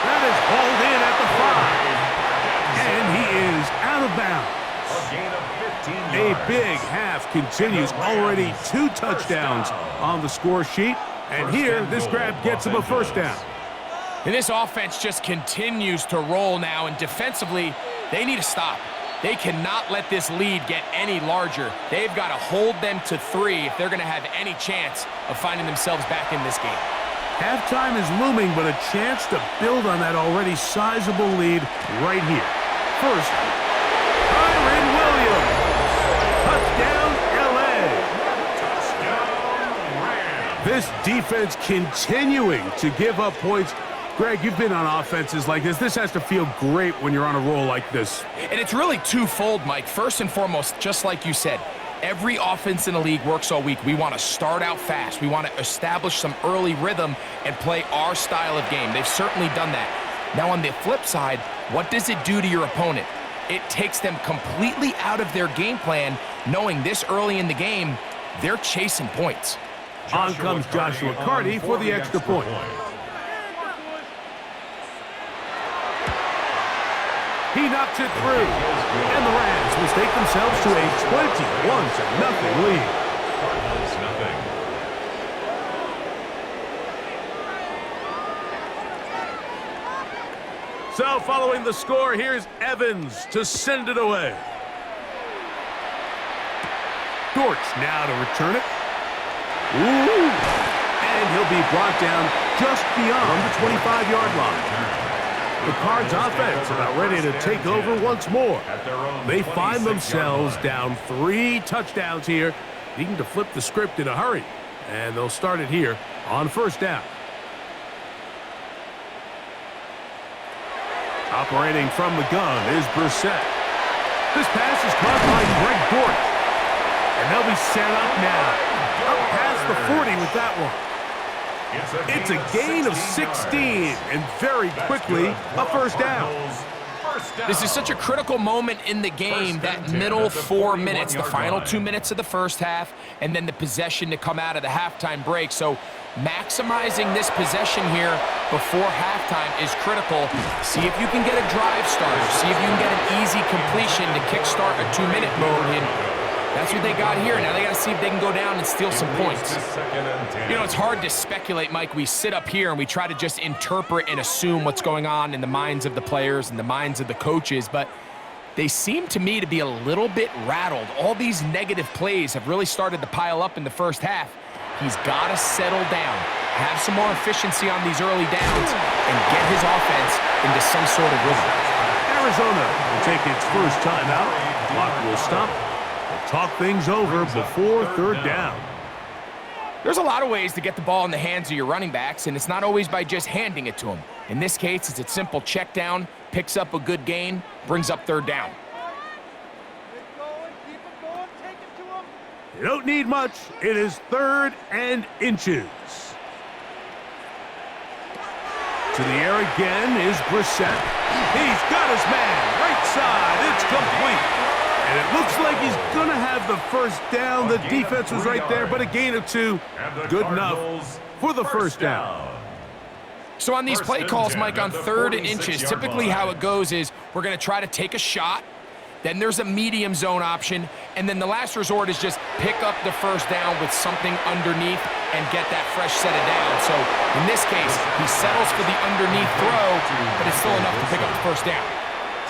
Speaker 1: That is hauled in at the 5. And he is out of bounds.
Speaker 3: A gain of 15
Speaker 1: A
Speaker 3: yards.
Speaker 1: big half continues. Already 2 touchdowns on the score sheet. And here, this grab gets him a first down.
Speaker 2: And this offense just continues to roll now, and defensively, they need to stop. They cannot let this lead get any larger. They've got to hold them to 3 if they're going to have any chance of finding themselves back in this game.
Speaker 1: Halftime is looming, but a chance to build on that already sizable lead right here. First, Kyren Williams. Touchdown, L.A.
Speaker 3: Touchdown, Rams.
Speaker 1: This defense continuing to give up points. Greg, you've been on offenses like this. This has to feel great when you're on a roll like this.
Speaker 2: And it's really twofold, Mike. First and foremost, just like you said, every offense in the league works all week. We want to start out fast. We want to establish some early rhythm and play our style of game. They've certainly done that. Now, on the flip side, what does it do to your opponent? It takes them completely out of their game plan, knowing this early in the game, they're chasing points.
Speaker 1: On comes Joshua Carty for the extra point. He knocks it through, and the Rams will take themselves to a 21-0 lead.
Speaker 3: Cardinals, nothing.
Speaker 1: So following the score, here's Evans to send it away. Dortch now to return it. Ooh! And he'll be brought down just beyond the 25-yard line. The Cards offense about ready to take over once more. They find themselves down 3 touchdowns here, needing to flip the script in a hurry. And they'll start it here on first down. Operating from the gun is Brissett. This pass is caught by Greg Dortch. And they'll be set up now. Up past the 40 with that one. It's a gain of 16, and very quickly, a first down.
Speaker 2: This is such a critical moment in the game, that middle 4 minutes, the final 2 minutes of the first half, and then the possession to come out of the halftime break. So maximizing this possession here before halftime is critical. See if you can get a drive starter. See if you can get an easy completion to kickstart a 2-minute mode. And that's what they got here. Now they got to see if they can go down and steal some points. You know, it's hard to speculate, Mike. We sit up here and we try to just interpret and assume what's going on in the minds of the players and the minds of the coaches, but they seem to me to be a little bit rattled. All these negative plays have really started to pile up in the first half. He's got to settle down, have some more efficiency on these early downs, and get his offense into some sort of rhythm.
Speaker 1: Arizona will take its first timeout. Clock will stop. Talk things over before third down.
Speaker 2: There's a lot of ways to get the ball in the hands of your running backs, and it's not always by just handing it to them. In this case, it's a simple check down, picks up a good gain, brings up third down.
Speaker 1: You don't need much. It is 3rd and inches. To the air again is Brissett. He's got his man. Right side. It's complete. And it looks like he's going to have the first down. The defense was right there, but a gain of 2. Good enough for the first down.
Speaker 2: So on these play calls, Mike, on 3rd and inches, typically how it goes is we're going to try to take a shot. Then there's a medium zone option. And then the last resort is just pick up the first down with something underneath and get that fresh set of down. So in this case, he settles for the underneath throw, but it's still enough to pick up the first down.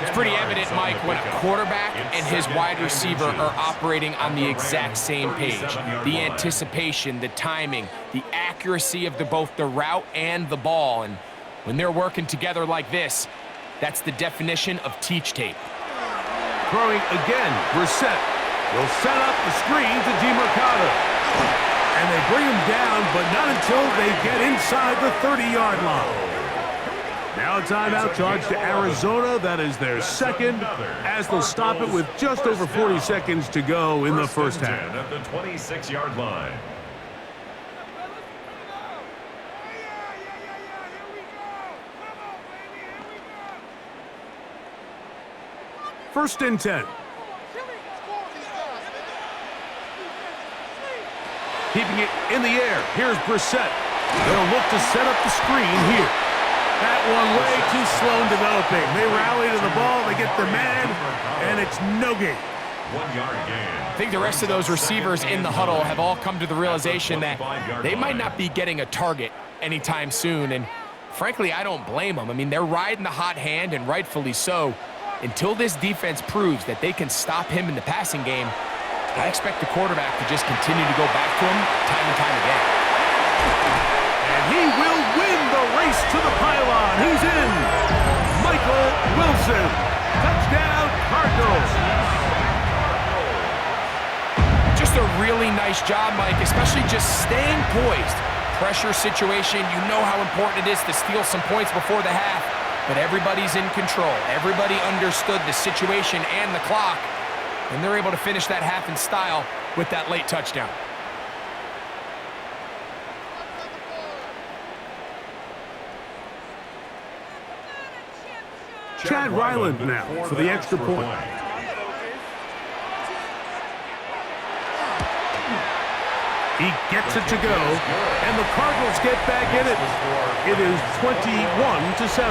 Speaker 2: It's pretty evident, Mike, when a quarterback and his wide receiver are operating on the exact same page. The anticipation, the timing, the accuracy of both the route and the ball. And when they're working together like this, that's the definition of teach tape.
Speaker 1: Throwing again, Brissett will set up the screen to DeMercado. And they bring him down, but not until they get inside the 30-yard line. Now a timeout charge to Arizona. That is their second, as they'll stop it with just over 40 seconds to go in the first half.
Speaker 3: At the 26-yard line.
Speaker 1: First and 10. Keeping it in the air. Here's Brissett. They'll look to set up the screen here. That one way too slow in developing. They rally to the ball, they get the man, and it's no gain.
Speaker 3: 1 yard gain.
Speaker 2: I think the rest of those receivers in the huddle have all come to the realization that they might not be getting a target anytime soon, and frankly, I don't blame them. I mean, they're riding the hot hand, and rightfully so. Until this defense proves that they can stop him in the passing game, I expect the quarterback to just continue to go back to him time and time again.
Speaker 1: And he will win the race to the pylon. He's in. Michael Wilson. Touchdown, Cardinals.
Speaker 2: Just a really nice job, Mike, especially just staying poised. Pressure situation, you know how important it is to steal some points before the half, but everybody's in control. Everybody understood the situation and the clock, and they're able to finish that half in style with that late touchdown.
Speaker 1: Chad Ryland now for the extra point. He gets it to go, and the Cardinals get back in it. It is 21-7.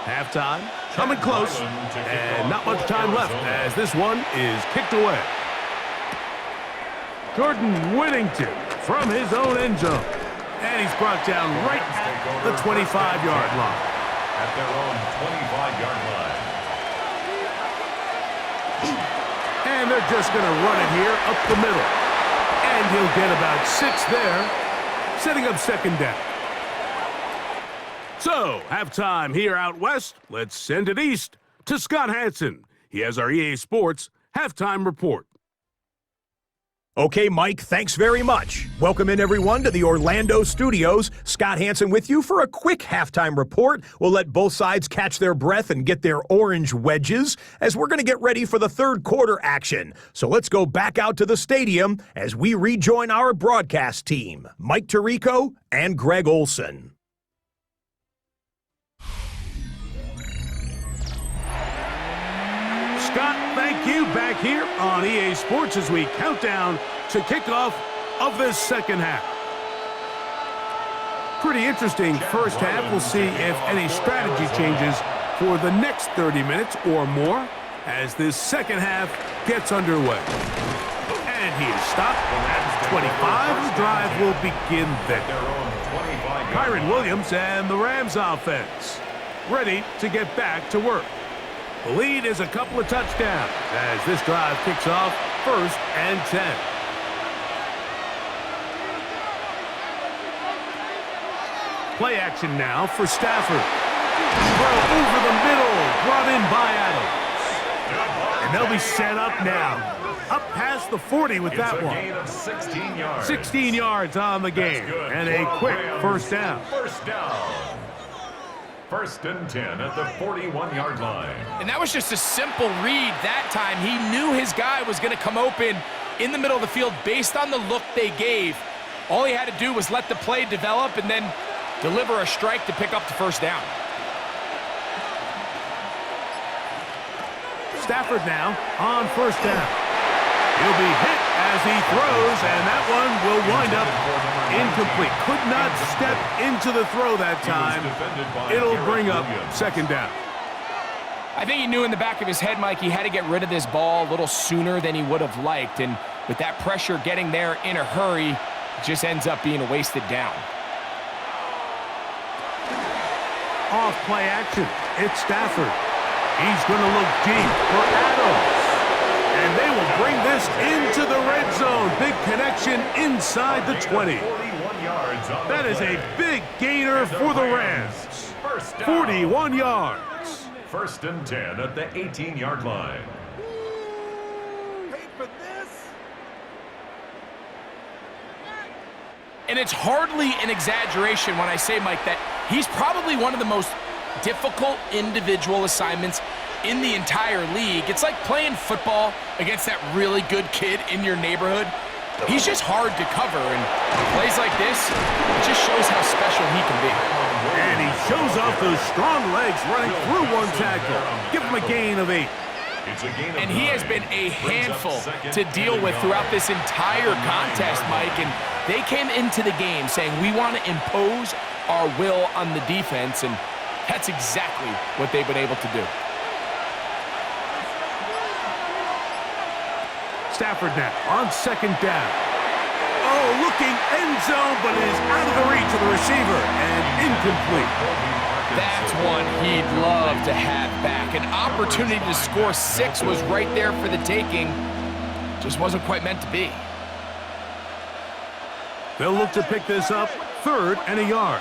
Speaker 1: Halftime, coming close, and not much time left as this one is kicked away. Jordan Whittington from his own end zone. And he's brought down right at the 25-yard line.
Speaker 3: At their own 25-yard line.
Speaker 1: And they're just going to run it here up the middle. And he'll get about 6 there, setting up second down. So, halftime here out west. Let's send it east to Scott Hansen. He has our EA Sports halftime report.
Speaker 4: Okay, Mike, thanks very much. Welcome in, everyone, to the Orlando studios. Scott Hansen with you for a quick halftime report. We'll let both sides catch their breath and get their orange wedges as we're going to get ready for the third quarter action. So let's go back out to the stadium as we rejoin our broadcast team, Mike Tirico and Greg Olson.
Speaker 1: Scott, thank you. Back here on EA Sports as we count down to kickoff of this second half. Pretty interesting first half. We'll see if any strategy changes for the next 30 minutes or more as this second half gets underway. And he is stopped at 25. The drive will begin there. Kyron Williams and the Rams offense ready to get back to work. The lead is a couple of touchdowns as this drive kicks off 1st and 10. Play action now for Stafford. Throw over the middle, brought in by Adams. And they'll be set up now. Up past the 40 with that one.
Speaker 3: Gain of 16 yards.
Speaker 1: 16 yards on the game. And a quick first down.
Speaker 3: First down. 1st and 10 at the 41-yard line.
Speaker 2: And that was just a simple read that time. He knew his guy was going to come open in the middle of the field based on the look they gave. All he had to do was let the play develop and then deliver a strike to pick up the first down.
Speaker 1: Stafford now on first down. He'll be hit as he throws, and that one will wind up incomplete. Could not step into the throw that time. It'll bring up second down.
Speaker 2: I think he knew in the back of his head, Mike, he had to get rid of this ball a little sooner than he would have liked. And with that pressure getting there in a hurry, it just ends up being a wasted down.
Speaker 1: Off play action. It's Stafford. He's going to look deep for Adams. And they will bring this into the red zone. Big connection inside the 20. That is a big gainer for the Rams. 41 yards.
Speaker 3: 1st and 10 at the 18-yard line.
Speaker 2: And it's hardly an exaggeration when I say, Mike, that he's probably one of the most difficult individual assignments in the entire league. It's like playing football against that really good kid in your neighborhood. He's just hard to cover, and plays like this, it just shows how special he can be.
Speaker 1: And he shows off those strong legs running through one tackle. Give him a gain of 8.
Speaker 2: And he has been a handful to deal with throughout this entire contest, Mike, and they came into the game saying we want to impose our will on the defense, and that's exactly what they've been able to do.
Speaker 1: Stafford now on 2nd down. Oh, looking end zone, but it is out of the reach of the receiver and incomplete.
Speaker 2: That's one he'd love to have back. An opportunity to score 6 was right there for the taking. Just wasn't quite meant to be.
Speaker 1: They'll look to pick this up 3rd and a yard.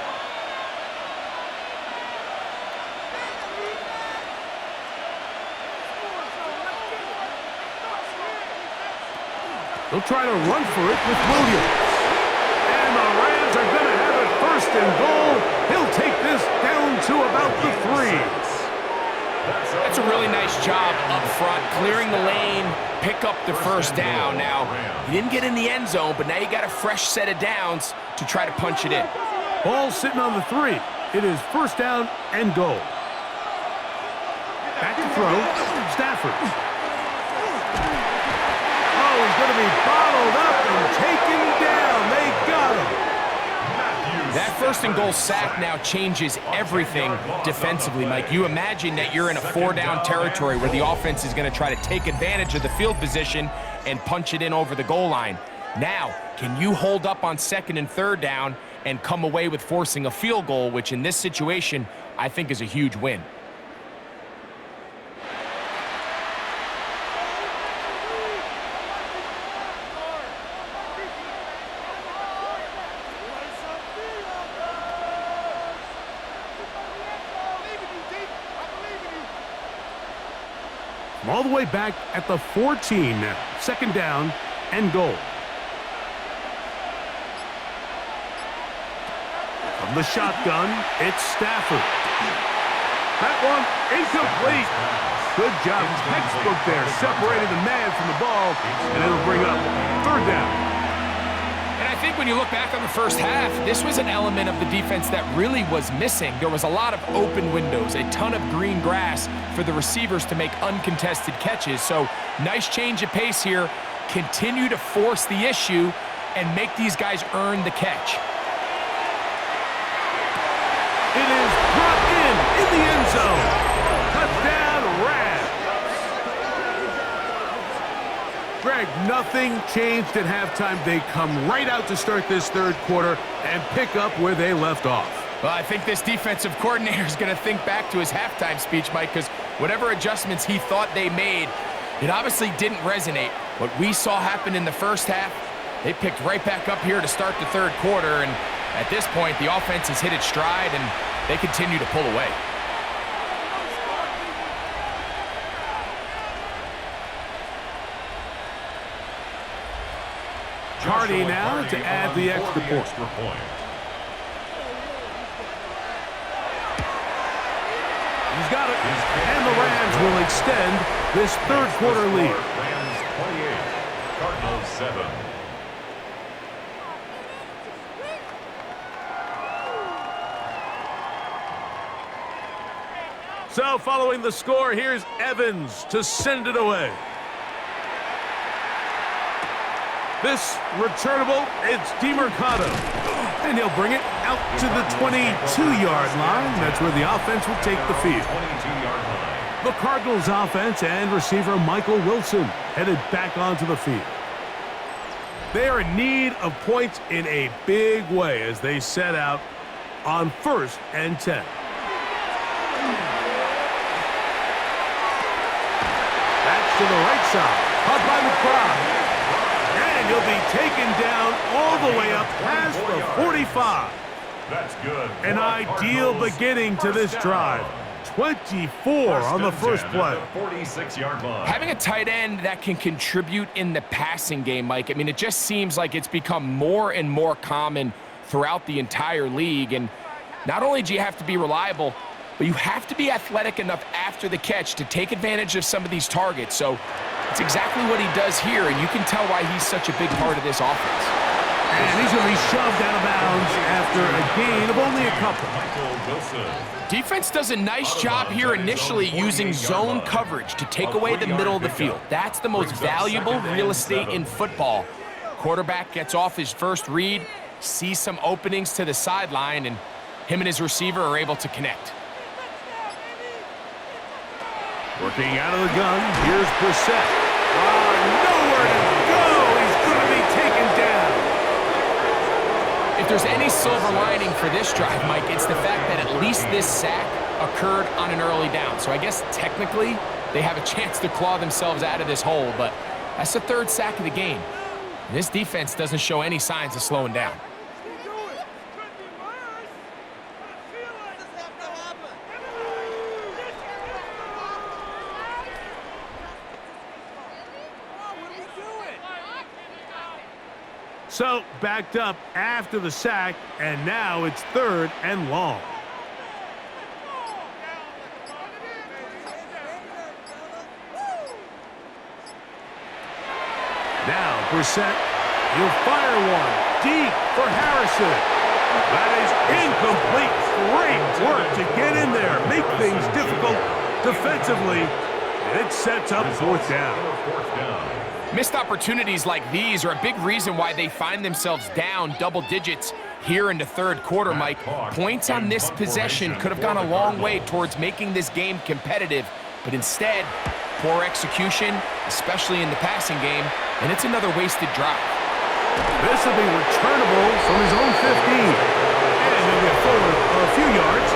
Speaker 1: They'll try to run for it with Williams. And the Rams are going to have it 1st and goal. He'll take this down to about the 3.
Speaker 2: That's a really nice job up front, clearing the lane, pick up the 1st down. Now, he didn't get in the end zone, but now you got a fresh set of downs to try to punch it in.
Speaker 1: Ball sitting on the 3. It is 1st down and goal. Back to throw. Stafford. Oh, he's going to be bottled up and taken down. They got him.
Speaker 2: That 1st and goal sack now changes everything defensively, Mike. You imagine that you're in a 4-down territory where the offense is going to try to take advantage of the field position and punch it in over the goal line. Now, can you hold up on 2nd and 3rd down and come away with forcing a field goal, which in this situation, I think is a huge win.
Speaker 1: All the way back at the 14 now. 2nd down and goal. From the shotgun, it's Stafford. That one incomplete. Good job. Textbook there, separating the man from the ball, and it'll bring up 3rd down.
Speaker 2: And I think when you look back on the 1st half, this was an element of the defense that really was missing. There was a lot of open windows, a ton of green grass for the receivers to make uncontested catches. So nice change of pace here. Continue to force the issue and make these guys earn the catch.
Speaker 1: It is brought in the end zone. Touchdown, Rams. Greg, nothing changed at halftime. They come right out to start this 3rd quarter and pick up where they left off.
Speaker 2: Well, I think this defensive coordinator is going to think back to his halftime speech, Mike, because whatever adjustments he thought they made, it obviously didn't resonate. What we saw happen in the 1st half, they picked right back up here to start the 3rd quarter, and at this point, the offense has hit its stride, and they continue to pull away.
Speaker 1: Cardi now to add the extra point. He's got it. And the Rams will extend this 3rd quarter lead.
Speaker 3: Rams 28, Cardinals 7.
Speaker 1: So following the score, here's Evans to send it away. This returnable, it's DeMercado. And he'll bring it out to the 22-yard line. That's where the offense will take the field.
Speaker 3: 22-yard line.
Speaker 1: The Cardinals offense and receiver Michael Wilson headed back onto the field. They are in need of points in a big way as they set out on 1st and 10. That's to the right side. Caught by McBride. And he'll be taken down all the way up past the 45.
Speaker 3: That's good.
Speaker 1: An ideal beginning to this drive. 24 on the first play.
Speaker 3: 46-yard line.
Speaker 2: Having a tight end that can contribute in the passing game, Mike, I mean, it just seems like it's become more and more common throughout the entire league. And not only do you have to be reliable, but you have to be athletic enough after the catch to take advantage of some of these targets. So It's exactly what he does here, and you can tell why he's such a big part of this offense.
Speaker 1: And he's going to be shoved out of bounds after a gain of only a couple.
Speaker 2: Defense does a nice job here initially using zone coverage to take away the middle of the field. That's the most valuable real estate in football. Quarterback gets off his first read, sees some openings to the sideline, and him and his receiver are able to connect.
Speaker 1: Working out of the gun, here's Brissett. Nowhere to go! He's going to be taken down.
Speaker 2: If there's any silver lining for this drive, Mike, it's the fact that at least this sack occurred on an early down. So I guess technically they have a chance to claw themselves out of this hole, but that's the third sack of the game. And this defense doesn't show any signs of slowing down.
Speaker 1: So, backed up after the sack, and now it's 3rd and long. Now, Brissett, he'll fire one deep for Harrison. That is incomplete. Great work to get in there, make things difficult defensively, and it sets up 4th down.
Speaker 2: Missed opportunities like these are a big reason why they find themselves down double digits here in the 3rd quarter, Mike. Points on this possession could have gone a long way towards making this game competitive, but instead, poor execution, especially in the passing game, and it's another wasted drive.
Speaker 1: This will be returnable from his own 15. And he'll get forward a few yards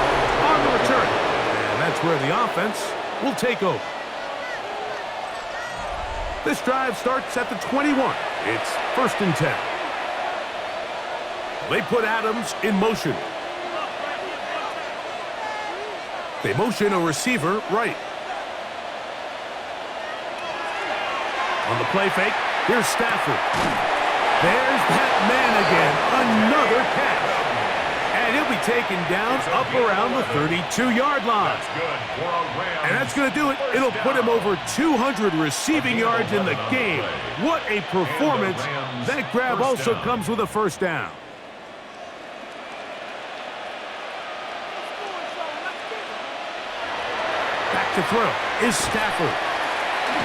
Speaker 1: on the return. And that's where the offense will take over. This drive starts at the 21. It's 1st and 10. They put Adams in motion. They motion a receiver right. On the play fake, here's Stafford. There's that man again. Another catch. And he'll be taken down up around the 32-yard line. And that's going to do it. It'll put him over 200 receiving yards in the game. What a performance. That grab also comes with a 1st down. Back to throw is Stafford.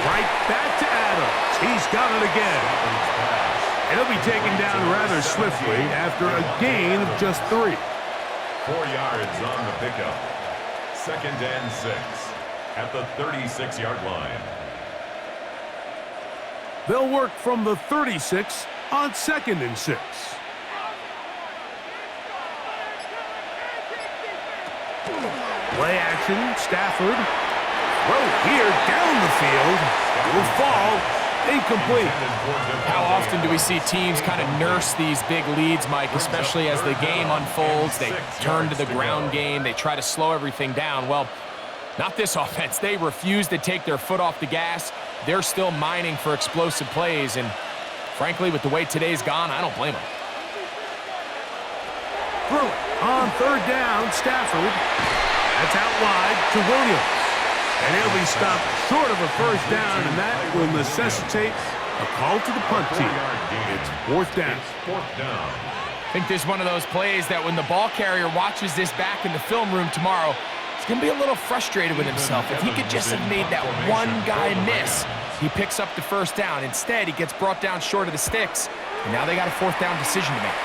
Speaker 1: Right back to Adams. He's got it again. And he'll be taken down rather swiftly after a gain of just 3.
Speaker 3: 4 yards on the pickup. 2nd and 6 at the 36-yard line.
Speaker 1: They'll work from the 36 on 2nd and 6. Play action, Stafford. Throw here down the field. Will fall. Incomplete.
Speaker 2: How often do we see teams kind of nurse these big leads, Mike, especially as the game unfolds? They turn to the ground game. They try to slow everything down. Well, not this offense. They refuse to take their foot off the gas. They're still mining for explosive plays, and frankly, with the way today's gone, I don't blame them.
Speaker 1: Throw it on 3rd down, Stafford. That's out wide to Williams. And he'll be stopped short of a 1st down, and that will necessitate a call to the punt team. It's 4th down.
Speaker 2: I think there's one of those plays that when the ball carrier watches this back in the film room tomorrow, he's going to be a little frustrated with himself. If he could just have made that one guy miss, he picks up the 1st down. Instead, he gets brought down short of the sticks, and now they got a 4th down decision to make.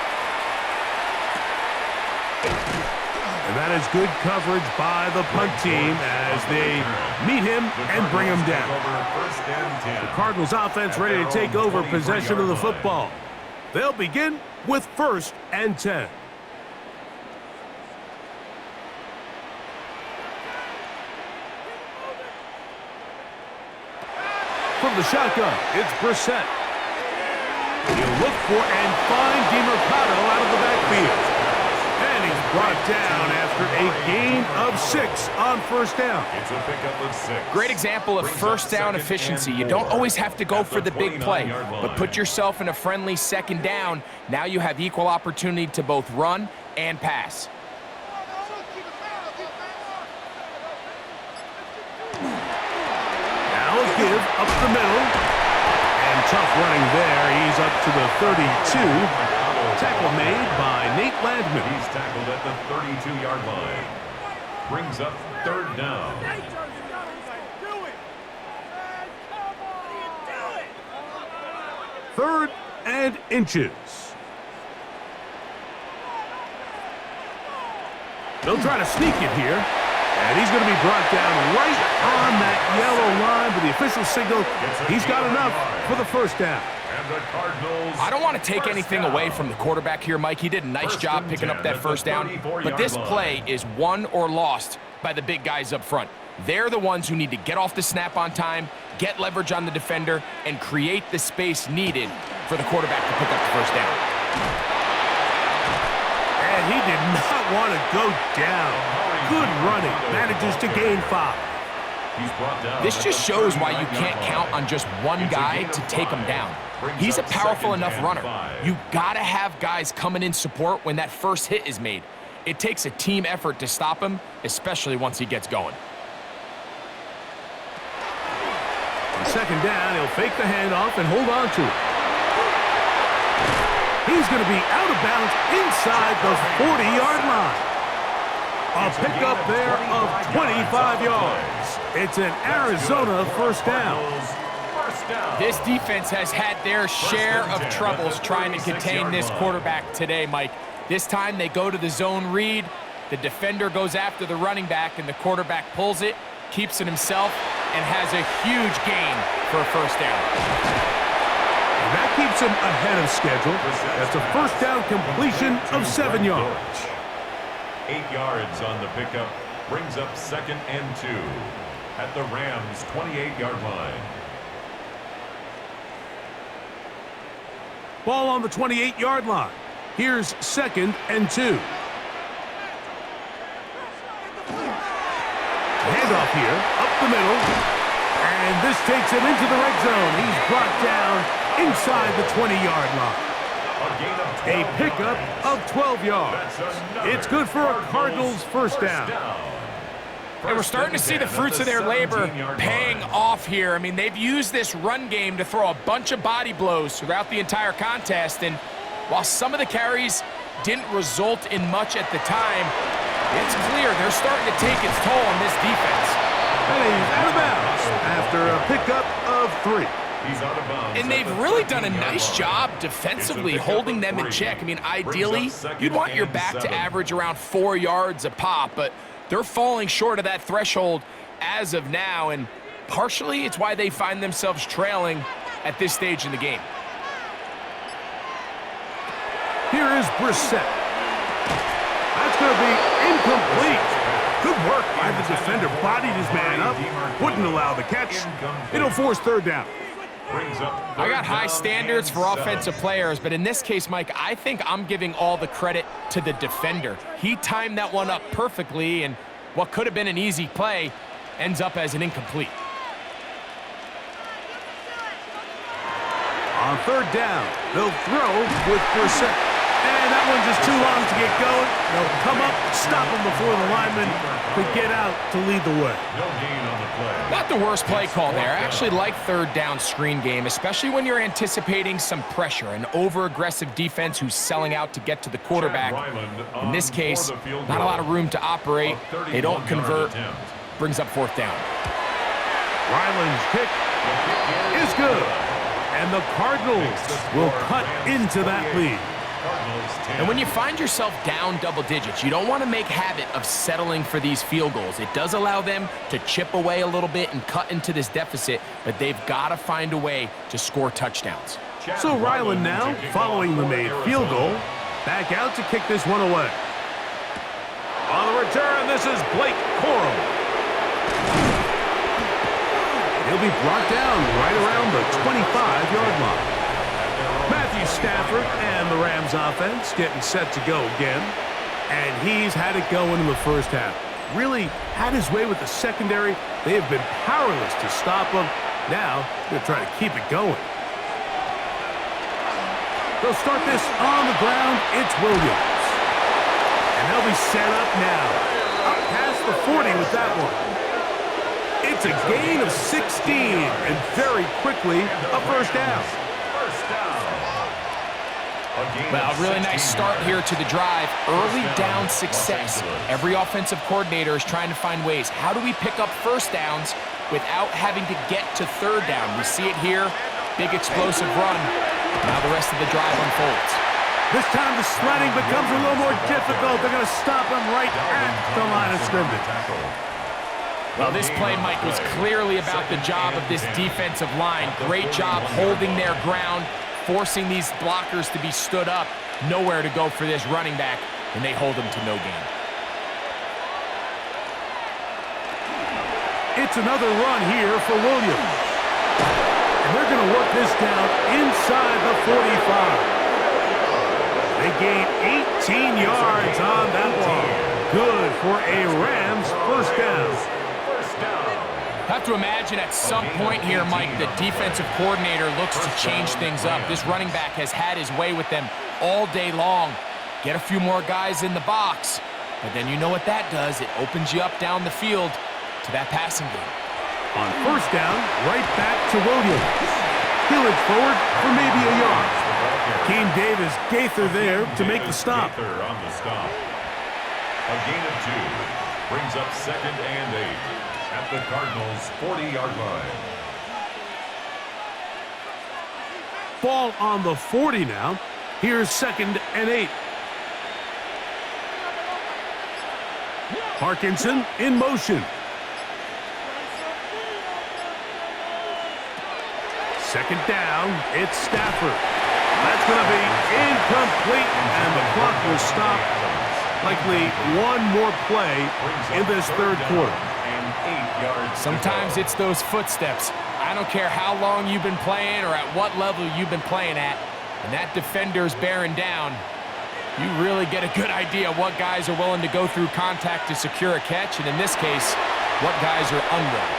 Speaker 1: And that is good coverage by the punt team as they meet him and bring him down. The Cardinals offense ready to take over possession of the football. They'll begin with 1st and 10. From the shotgun, it's Brissett. He'll look for and find DeMercado out of the backfield. And he's brought down after a gain of 6 on 1st down.
Speaker 3: It's a pickup of 6.
Speaker 2: Great example of 1st down efficiency. You don't always have to go for the big play, but put yourself in a friendly 2nd down. Now you have equal opportunity to both run and pass.
Speaker 1: Now a give up the middle. Tough running there. He's up to the 32. Tackle made by Nate Landman.
Speaker 3: He's tackled at the 32-yard line. Brings up third down.
Speaker 1: Third and inches. They'll try to sneak it here. And he's going to be brought down right on that yellow line with the official signal. He's got enough for the first down.
Speaker 3: And the Cardinals.
Speaker 2: I don't want to take anything away from the quarterback here, Mike. He did a nice job picking up that first down. But this play is won or lost by the big guys up front. They're the ones who need to get off the snap on time, get leverage on the defender, and create the space needed for the quarterback to pick up the first down.
Speaker 1: And he did not want to go down. Good running. Manages to gain 5.
Speaker 2: This just shows why you can't count on just one guy to take him down. He's a powerful enough runner. You gotta have guys coming in support when that first hit is made. It takes a team effort to stop him, especially once he gets going.
Speaker 1: On second down, he'll fake the handoff and hold on to it. He's going to be out of bounds inside the 40-yard line. A pickup there of 25 yards. It's an Arizona first down.
Speaker 2: This defense has had their share of troubles trying to contain this quarterback today, Mike. This time they go to the zone read. The defender goes after the running back, and the quarterback pulls it, keeps it himself, and has a huge gain for a first down.
Speaker 1: And that keeps him ahead of schedule. That's a first down completion of 7 yards.
Speaker 3: 8 yards on the pickup. Brings up second and 2 at the Rams' 28-yard line.
Speaker 1: Ball on the 28-yard line. Here's second and 2. Handoff here, up the middle. And this takes him into the red zone. He's brought down inside the 20-yard line. A pickup of 12 yards. It's good for a Cardinals first down.
Speaker 2: And we're starting to see the fruits of their labor paying off here. I mean, they've used this run game to throw a bunch of body blows throughout the entire contest. And while some of the carries didn't result in much at the time, it's clear they're starting to take its toll on this defense.
Speaker 1: And he's out of bounds after a pickup of 3.
Speaker 3: He's out of bounds.
Speaker 2: And they've really done a nice job defensively holding them in check. I mean, ideally, you'd want your back to average around 4 yards a pop, but they're falling short of that threshold as of now, and partially it's why they find themselves trailing at this stage in the game.
Speaker 1: Here is Brissett. That's going to be incomplete. Good work by the defender. Bodied his man up. Wouldn't allow the catch. It'll force third down.
Speaker 2: I got high standards for offensive players, but in this case, Mike, I think I'm giving all the credit to the defender. He timed that one up perfectly, and what could have been an easy play ends up as an incomplete.
Speaker 1: On third down, they'll throw with Brissett. And that one's just too long to get going. They'll come up, stop him before the lineman could get out to lead the way.
Speaker 3: No gain on the play.
Speaker 2: Not the worst play call there. I actually like third down screen game, especially when you're anticipating some pressure, an over-aggressive defense who's selling out to get to the quarterback. In this case, not a lot of room to operate. They don't convert. Brings up fourth down.
Speaker 1: Ryland's kick is good. And the Cardinals will cut into that lead.
Speaker 2: And when you find yourself down double digits, you don't want to make habit of settling for these field goals. It does allow them to chip away a little bit and cut into this deficit, but they've got to find a way to score touchdowns.
Speaker 1: So Ryland now, following the made field goal, back out to kick this one away. On the return, this is Blake Corum. He'll be brought down right around the 25-yard line. Matthew Stafford and the Rams offense getting set to go again. And he's had it going in the first half. Really had his way with the secondary. They have been powerless to stop him. Now they're trying to keep it going. They'll start this on the ground. It's Williams. And they'll be set up now. Up past the 40 with that one. It's a gain of 16, and very quickly, a first down.
Speaker 2: Well, a really nice start here to the drive. Early down success. Every offensive coordinator is trying to find ways. How do we pick up first downs without having to get to third down? We see it here. Big explosive run. Now the rest of the drive unfolds.
Speaker 1: This time the sledding becomes a little more difficult. They're going to stop him right at the line of scrimmage.
Speaker 2: Well, this play, Mike, was clearly about the job of this defensive line. Great job holding their ground, forcing these blockers to be stood up. Nowhere to go for this running back, and they hold him to no gain.
Speaker 1: It's another run here for Williams. And they're going to work this down inside the 45. They gain 18 yards on that one. Good for a Rams first down.
Speaker 2: Have to imagine at some point here, Mike, the defensive coordinator looks to change things up. This running back has had his way with them all day long. Get a few more guys in the box, but then you know what that does. It opens you up down the field to that passing game.
Speaker 1: On first down, right back to Williams. He'll it forward for maybe a yard. Keem Davis Gaither there to make the stop.
Speaker 3: On the stop. A gain of 2 brings up 2nd and 8. At the Cardinals' 40-yard line.
Speaker 1: Ball on the 40 now. Here's 2nd and 8. Parkinson in motion. Second down, it's Stafford. That's going to be incomplete, and the clock will stop. Likely one more play in this third quarter.
Speaker 2: Sometimes it's those footsteps. I don't care how long you've been playing or at what level you've been playing at, and that defender's bearing down. You really get a good idea what guys are willing to go through contact to secure a catch, and in this case, what guys are unwilling.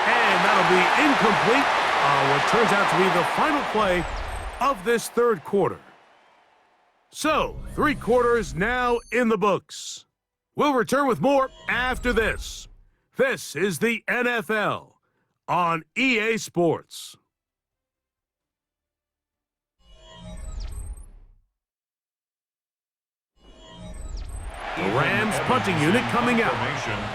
Speaker 1: And that'll be incomplete on what turns out to be the final play of this third quarter. So, 3 quarters now in the books. We'll return with more after this. This is the NFL on EA Sports. The Rams punting unit coming out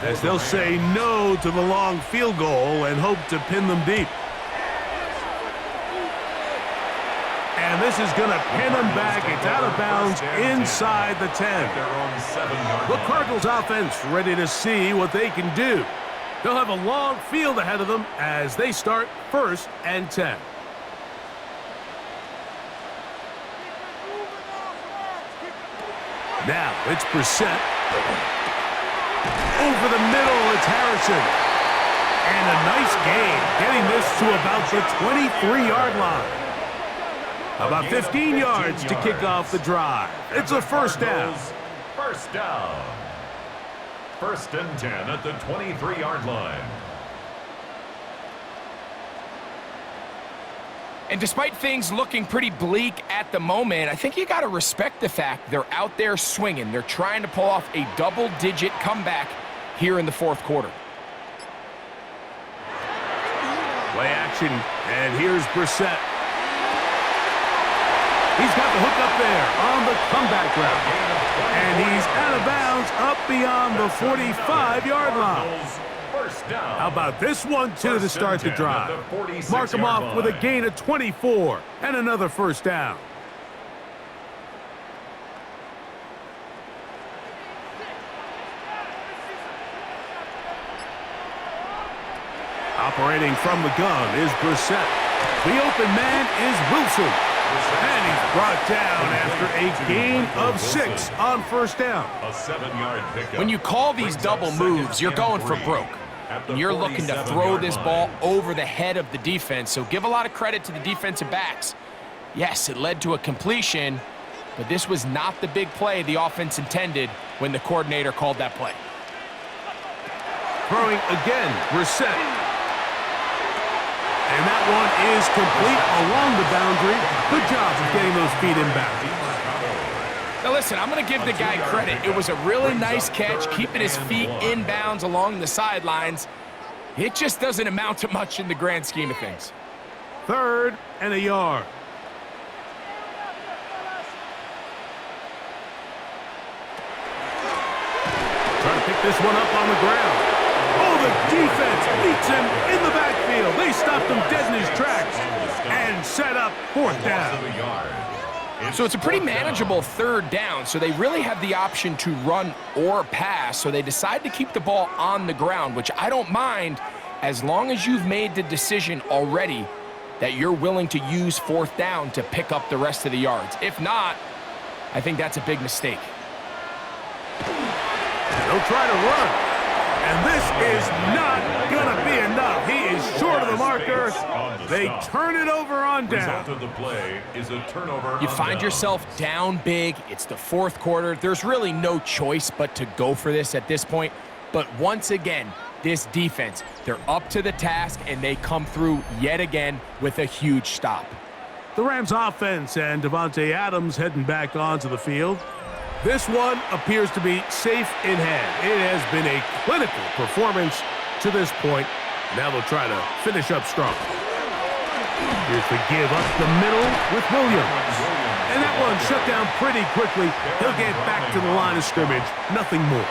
Speaker 1: as they'll say no to the long field goal and hope to pin them deep. And this is going to pin them back. It's out of bounds inside the 10. The Cardinals offense ready to see what they can do. They'll have a long field ahead of them as they start 1st and 10. Now it's Brissett. Over the middle, it's Harrison. And a nice gain, getting this to about the 23-yard line. About 15 yards to kick off the drive. It's a first down.
Speaker 3: First down. 1st and 10 at the 23-yard line.
Speaker 2: And despite things looking pretty bleak at the moment, I think you got to respect the fact they're out there swinging. They're trying to pull off a double-digit comeback here in the 4th quarter.
Speaker 1: Play action, and here's Brissett. He's got the hook up there on the comeback route. And he's out of bounds up beyond the 45-yard line. How about this one, too, to start the drive? Mark him off with a gain of 24 and another first down. Operating from the gun is Brissett. The open man is Wilson. And he's brought down after a gain of 6 on first down.
Speaker 3: A 7-yard pickup.
Speaker 2: When you call these double moves, you're going for broke. And you're looking to throw this ball over the head of the defense. So give a lot of credit to the defensive backs. Yes, it led to a completion, but this was not the big play the offense intended when the coordinator called that play.
Speaker 1: Throwing again, Brissett. And that one is complete along the boundary. Good job of getting those feet in bounds.
Speaker 2: Now listen, I'm going to give the guy credit. It was a really nice catch, keeping his feet inbounds along the sidelines. It just doesn't amount to much in the grand scheme of things.
Speaker 1: 3rd and a yard. Trying to pick this one up on the ground. Oh, the defense beats him in the backfield. They stopped him dead in his tracks and set up 4th down.
Speaker 2: So it's a pretty manageable 3rd down, so they really have the option to run or pass, so they decide to keep the ball on the ground, which I don't mind as long as you've made the decision already that you're willing to use 4th down to pick up the rest of the yards. If not, I think that's a big mistake.
Speaker 1: They'll try to run. And this is not going to be enough. He is short of the marker. They turn it over on down.
Speaker 2: You find yourself down big. It's the 4th quarter. There's really no choice but to go for this at this point. But once again, this defense, they're up to the task, and they come through yet again with a huge stop.
Speaker 1: The Rams offense and Davante Adams heading back onto the field. This one appears to be safe in hand. It has been a clinical performance to this point. Now they'll try to finish up strong. Here's the give up the middle with Williams. And that one shut down pretty quickly. He'll get back to the line of scrimmage. Nothing more.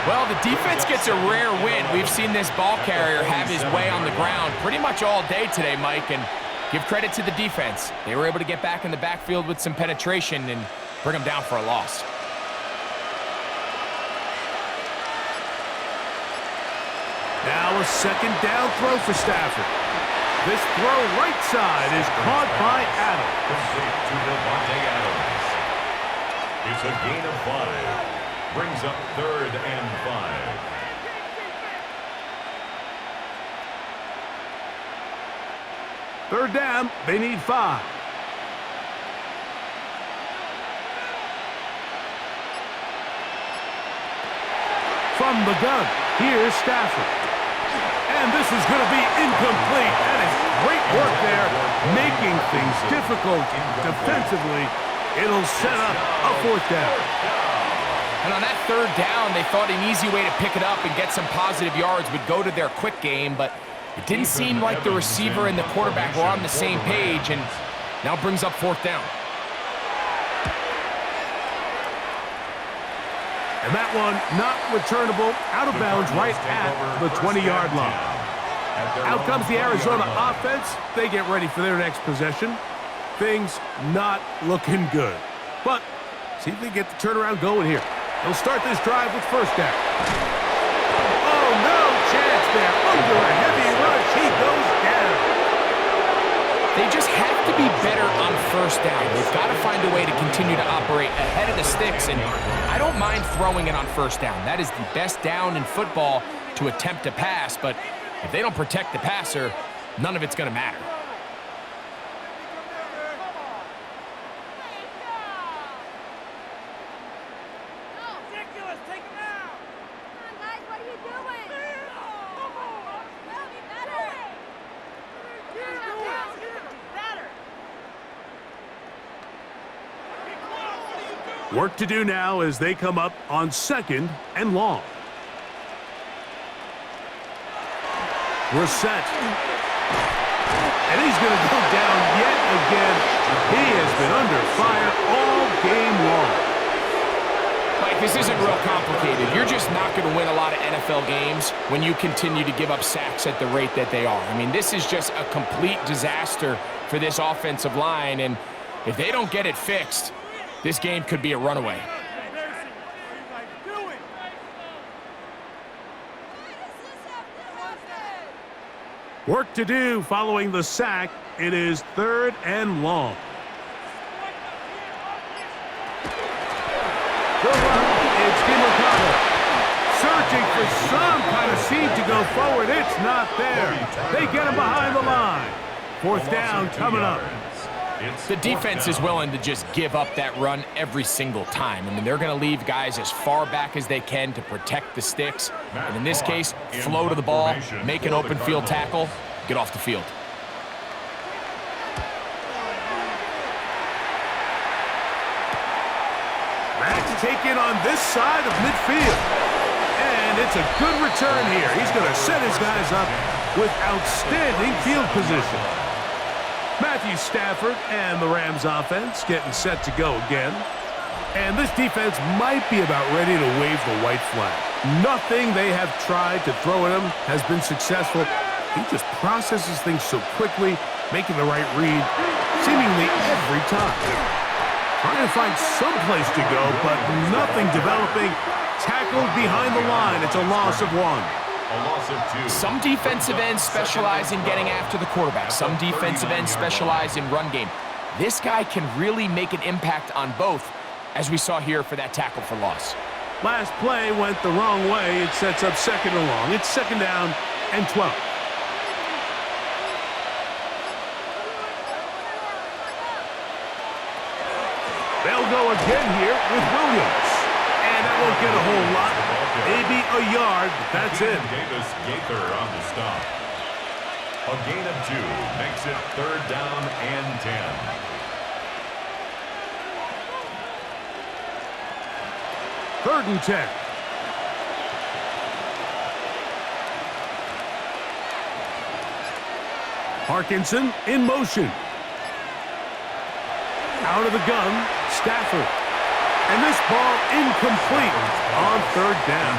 Speaker 2: Well, the defense gets a rare win. We've seen this ball carrier have his way on the ground pretty much all day today, Mike, and give credit to the defense. They were able to get back in the backfield with some penetration and bring them down for a loss.
Speaker 1: Now a 2nd down throw for Stafford. This throw right side is caught by Adams.
Speaker 3: It's a gain of 5. Brings up 3rd and 5.
Speaker 1: 3rd down, they need 5. From the gun, here's Stafford. And this is going to be incomplete. That is great work there, making things difficult defensively. It'll set up a 4th down.
Speaker 2: And on that 3rd down, they thought an easy way to pick it up and get some positive yards would go to their quick game, but it didn't seem like the receiver and the quarterback were on the same page, and now brings up 4th down.
Speaker 1: And that one not returnable, out of bounds right at the 20-yard line. Out comes the Arizona offense. They get ready for their next possession. Things not looking good. But see if they get the turnaround going here. They'll start this drive with 1st down. Oh, no chance there. Under a heavy rush, he goes down.
Speaker 2: They just have to be better on 1st down. They've got to find a way to continue to operate ahead of the sticks, and I don't mind throwing it on 1st down. That is the best down in football to attempt to pass, but if they don't protect the passer, none of it's going to matter.
Speaker 1: Work to do now as they come up on 2nd and long. We're set. And he's going to go down yet again. He has been under fire all game long.
Speaker 2: Mike, this isn't real complicated. You're just not going to win a lot of NFL games when you continue to give up sacks at the rate that they are. I mean, this is just a complete disaster for this offensive line, and if they don't get it fixed, this game could be a runaway.
Speaker 1: Work to do following the sack. It is 3rd and long. The run, it's DeMarcado. Searching for some kind of seed to go forward. It's not there. They get him behind the line. 4th down coming up.
Speaker 2: The defense is willing to just give up that run every single time. I mean, they're going to leave guys as far back as they can to protect the sticks. And in this case, flow to the ball, make an open field tackle, get off the field.
Speaker 1: It's taken on this side of midfield. And it's a good return here. He's going to set his guys up with outstanding field position. Matthew Stafford and the Rams offense getting set to go again. And this defense might be about ready to wave the white flag. Nothing they have tried to throw at him has been successful. He just processes things so quickly, making the right read seemingly every time. Trying to find some place to go, but nothing developing. Tackled behind the line. It's a loss of 1.
Speaker 3: A loss of 2.
Speaker 2: Some defensive ends specialize in getting after the quarterback. Some defensive ends specialize in run game. This guy can really make an impact on both, as we saw here for that tackle for loss.
Speaker 1: Last play went the wrong way. It sets up 2nd and long. It's 2nd down and 12. They'll go again here with Williams. And that won't get a whole lot. Maybe a yard, but that's it.
Speaker 3: Davis Gaither on the stop. A gain of 2 makes it 3rd down and 10.
Speaker 1: Third and 10. Parkinson in motion. Out of the gun, Stafford. And this ball incomplete on 3rd down.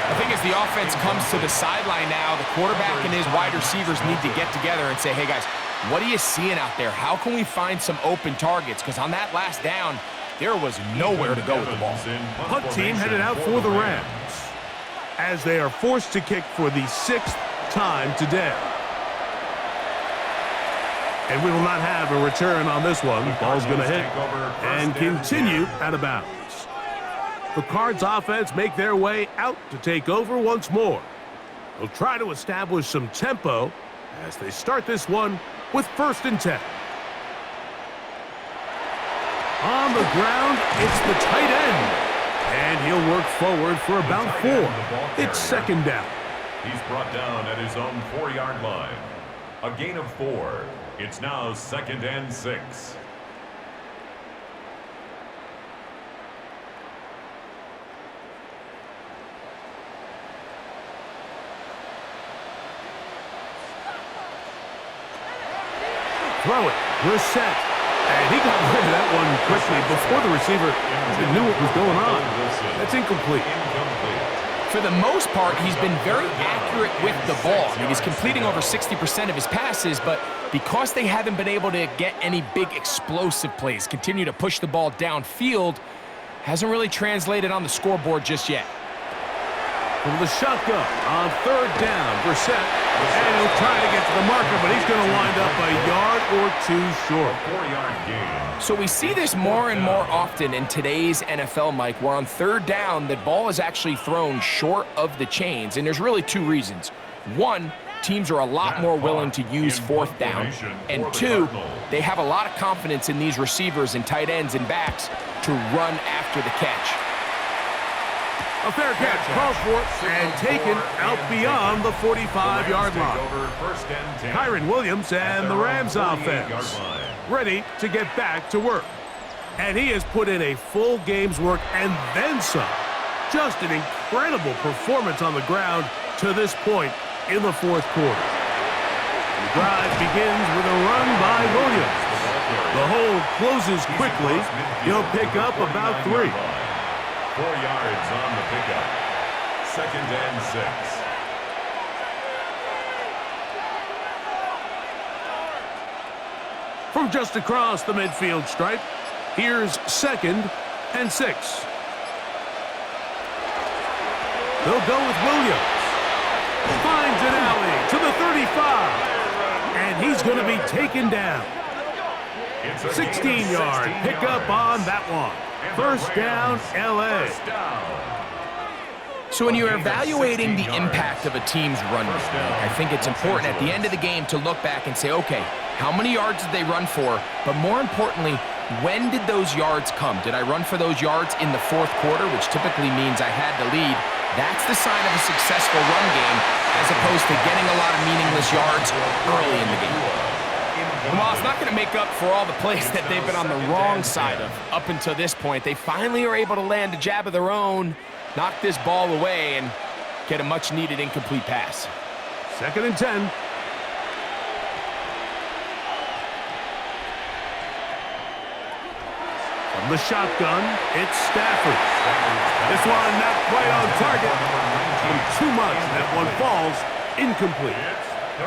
Speaker 2: I think as the offense comes to the sideline now, the quarterback and his wide receivers need to get together and say, hey guys, what are you seeing out there? How can we find some open targets? Because on that last down, there was nowhere to go with the ball.
Speaker 1: Punt team headed out for the Rams as they are forced to kick for the 6th time today. And we will not have a return on this one. Ball's going to hit and continue out of bounds. The Cards offense make their way out to take over once more. They'll try to establish some tempo as they start this one with 1st and 10. On the ground, it's the tight end. And he'll work forward for about 4. It's 2nd down.
Speaker 3: He's brought down at his own 4-yard line. A gain of 4. It's now 2nd and 6.
Speaker 1: Throw it. Reset. And he got rid of that one quickly before the receiver even knew what was going on. That's incomplete.
Speaker 2: For the most part, he's been very accurate with the ball. I mean, he's completing over 60% of his passes, but because they haven't been able to get any big explosive plays, continue to push the ball downfield, hasn't really translated on the scoreboard just yet.
Speaker 1: From the shotgun on 3rd down, Brissett, and he'll try to get to the marker, but he's going to wind up a yard or 2 short.
Speaker 3: 4-yard gain.
Speaker 2: So we see this more and more often in today's NFL, Mike, where on 3rd down, the ball is actually thrown short of the chains, and there's really 2 reasons. 1, teams are a lot more willing to use 4th down, and 2, they have a lot of confidence in these receivers and tight ends and backs to run after the catch.
Speaker 1: A fair catch called for and taken out beyond the 45-yard line. Kyren Williams and the Rams offense ready to get back to work. And he has put in a full game's work and then some. Just an incredible performance on the ground to this point in the 4th quarter. The drive begins with a run by Williams. The hold closes quickly. He'll pick up about 3.
Speaker 3: 4 yards on the pickup. 2nd and 6.
Speaker 1: From just across the midfield stripe, here's 2nd and 6. They'll go with Williams. Finds an alley to the 35. And he's going to be taken down. 16-yard pickup on that one. 1st down, L.A.
Speaker 2: So when you're evaluating the impact of a team's run game, I think it's important at the end of the game to look back and say, okay, how many yards did they run for? But more importantly, when did those yards come? Did I run for those yards in the 4th quarter, which typically means I had to lead? That's the sign of a successful run game, as opposed to getting a lot of meaningless yards early in the game. And while it's not going to make up for all the plays that they've been on the wrong side of up until this point, they finally are able to land a jab of their own, knock this ball away, and get a much-needed incomplete pass.
Speaker 1: 2nd and 10. From the shotgun, it's Stafford. This one not quite on target. And too much. That one falls incomplete.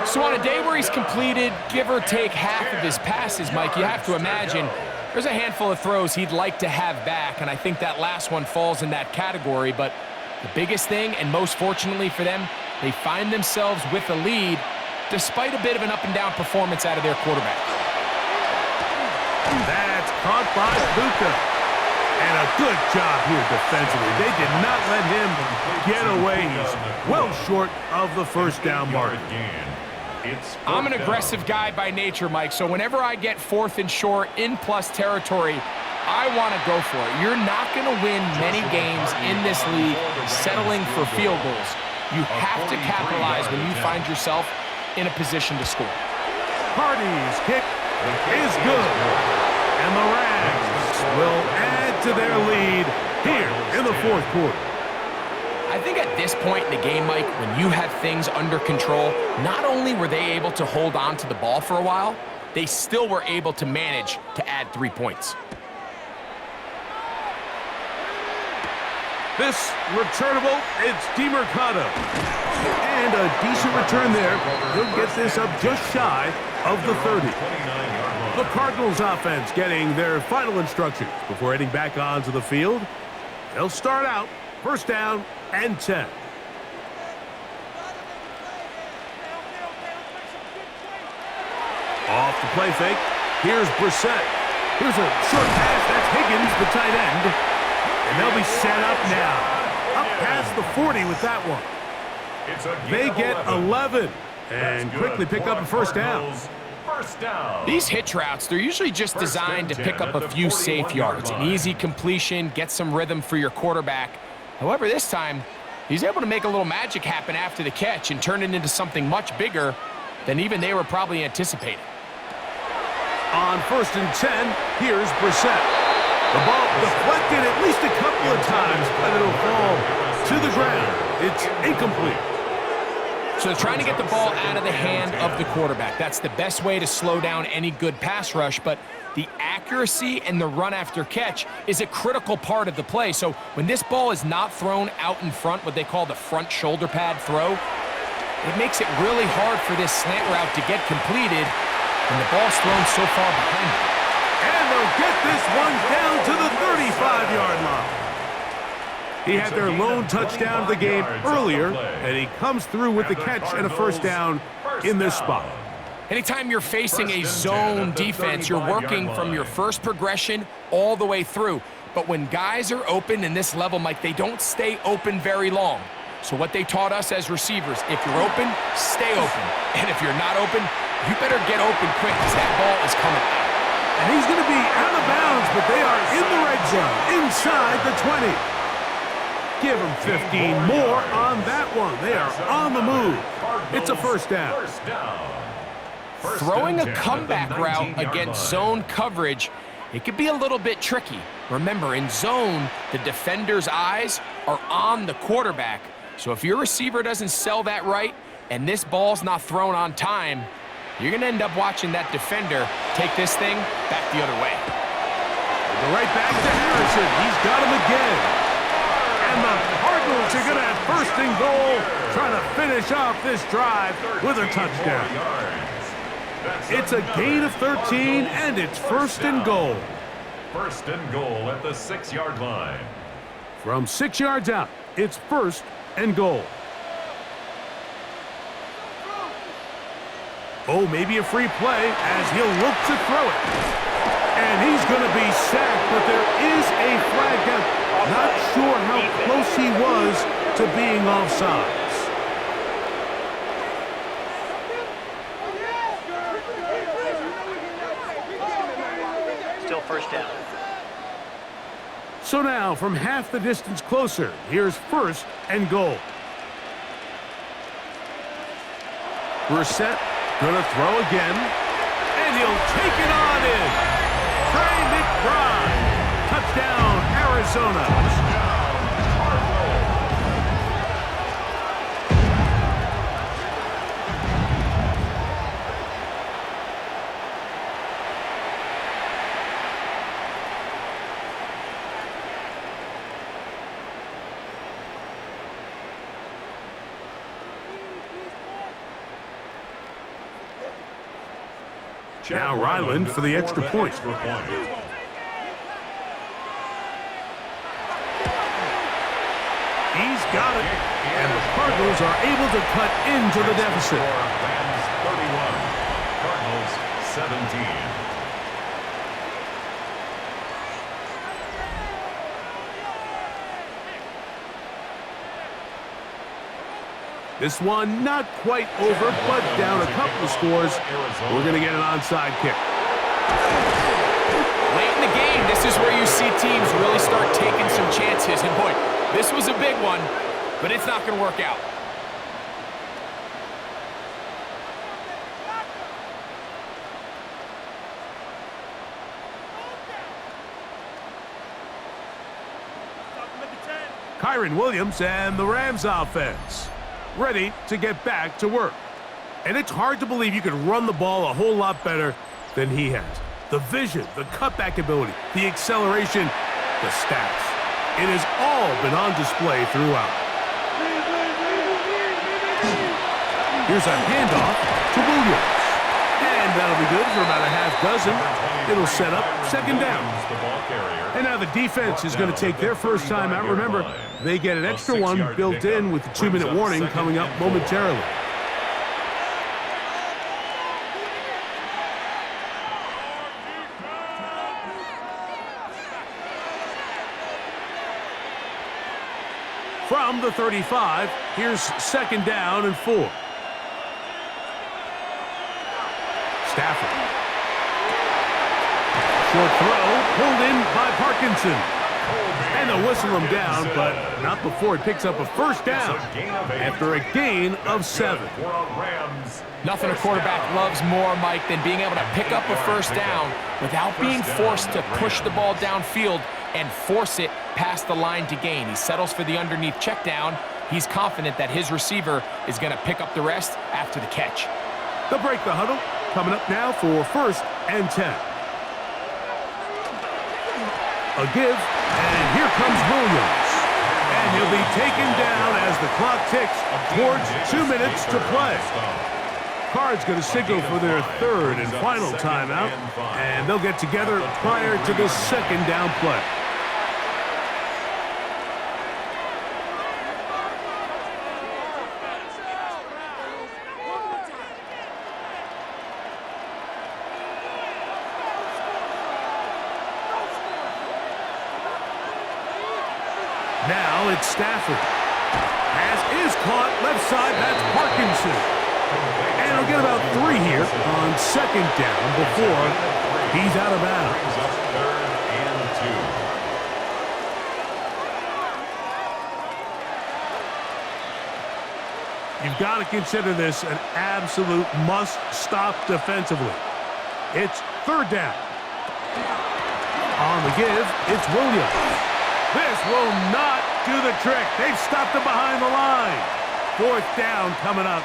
Speaker 2: So on a day where he's completed, give or take half of his passes, Mike, you have to imagine there's a handful of throws he'd like to have back, and I think that last one falls in that category. But the biggest thing, and most fortunately for them, they find themselves with a lead despite a bit of an up-and-down performance out of their quarterback.
Speaker 1: That's caught by Luka. And a good job here defensively. They did not let him get away. He's well short of the first down mark.
Speaker 2: I'm an aggressive guy by nature, Mike, so whenever I get 4th and short in plus territory, I want to go for it. You're not going to win many games in this league settling for field goals. You have to capitalize when you find yourself in a position to score.
Speaker 1: Parti's kick is good. And the Rams will add to their lead here in the 4th quarter.
Speaker 2: I think at this point in the game, Mike, when you have things under control, not only were they able to hold on to the ball for a while, they still were able to manage to add 3 points.
Speaker 1: This returnable, it's DeMercado. And a decent return there. He'll get this up just shy of the 30. The Cardinals offense getting their final instructions before heading back onto the field. They'll start out 1st down and 10. Off the play fake. Here's Brissett. Here's a short pass. That's Higgins, the tight end. And they'll be set up now. Up past the 40 with that one. They get 11 and quickly pick up a 1st down.
Speaker 2: These hitch routes, they're usually just designed to pick up a few safe yards. An easy completion, get some rhythm for your quarterback. However, this time, he's able to make a little magic happen after the catch and turn it into something much bigger than even they were probably anticipating.
Speaker 1: On 1st and 10, here's Brissett. The ball deflected at least a couple of times, but it'll fall to the ground. It's incomplete.
Speaker 2: So they're trying to get the ball out of the hand of the quarterback. That's the best way to slow down any good pass rush, but the accuracy and the run after catch is a critical part of the play. So when this ball is not thrown out in front, what they call the front shoulder pad throw, it makes it really hard for this slant route to get completed, and the ball's thrown so far behind them.
Speaker 1: And they'll get this one down to the 35-yard line. He had their lone touchdown of the game earlier, and he comes through with the catch and a 1st down in this spot.
Speaker 2: Anytime you're facing a zone defense, you're working from your first progression all the way through. But when guys are open in this level, Mike, they don't stay open very long. So what they taught us as receivers, if you're open, stay open. And if you're not open, you better get open quick because that ball is coming out.
Speaker 1: And he's going to be out of bounds, but they are in the red zone, inside the 20. Give them 15 more on that one. They are on the move. It's a 1st down.
Speaker 2: Throwing a comeback route against zone coverage, it could be a little bit tricky. Remember, in zone, the defender's eyes are on the quarterback. So if your receiver doesn't sell that right and this ball's not thrown on time, you're going to end up watching that defender take this thing back the other way.
Speaker 1: Right back to Harrison. He's got him again. And the Cardinals are going to have 1st and goal, trying to finish off this drive with a touchdown. It's a gain of 13, and it's 1st and goal.
Speaker 3: 1st and goal at the 6-yard line.
Speaker 1: From 6 yards out, it's 1st and goal. Oh, maybe a free play as he'll look to throw it. And he's going to be sacked, but there is a flag down. Not sure how close he was to being offsides.
Speaker 5: Still 1st down.
Speaker 1: So now, from half the distance closer, here's 1st and goal. Brissett gonna throw again, and he'll take it on in. Trey McBride. Touchdown, Arizona. Now Ryland for the extra point. He's got it, and the Cardinals are able to cut into the deficit.
Speaker 3: Rams 31, Cardinals 17.
Speaker 1: This one not quite over, but down a couple of scores. We're going to get an onside kick.
Speaker 2: Late in the game, this is where you see teams really start taking some chances. And boy, this was a big one, but it's not going to work out.
Speaker 1: Kyron Williams and the Rams offense ready to get back to work. And it's hard to believe you can run the ball a whole lot better than he has. The vision, the cutback ability, the acceleration, the stats. It has all been on display throughout. Here's a handoff to Williams. And that'll be good for about a half dozen. It'll set up second down. And now the defense is going to take their first time out. Remember, they get an extra one built in with the 2-minute warning coming up momentarily. From the 35, here's second down and 4. Stafford. Short throw, pulled in by Parkinson. And they'll whistle him down, but not before he picks up a first down after a gain of 7.
Speaker 2: Nothing a quarterback loves more, Mike, than being able to pick up a first down without being forced to push the ball downfield and force it past the line to gain. He settles for the underneath check down. He's confident that his receiver is going to pick up the rest after the catch.
Speaker 1: They'll break the huddle. Coming up now for 1st and 10. A give, and here comes Williams. And he'll be taken down as the clock ticks towards 2 minutes to play. Cards going to signal for their third and final timeout, and they'll get together prior to the second down play. Now it's Stafford. Pass is caught left side. That's Parkinson. And he'll get about 3 here on second down before he's out of bounds.
Speaker 3: Third and 2.
Speaker 1: You've got to consider this an absolute must-stop defensively. It's third down. On the give, it's Williams. This will not do the trick. They've stopped him behind the line. 4th down coming up.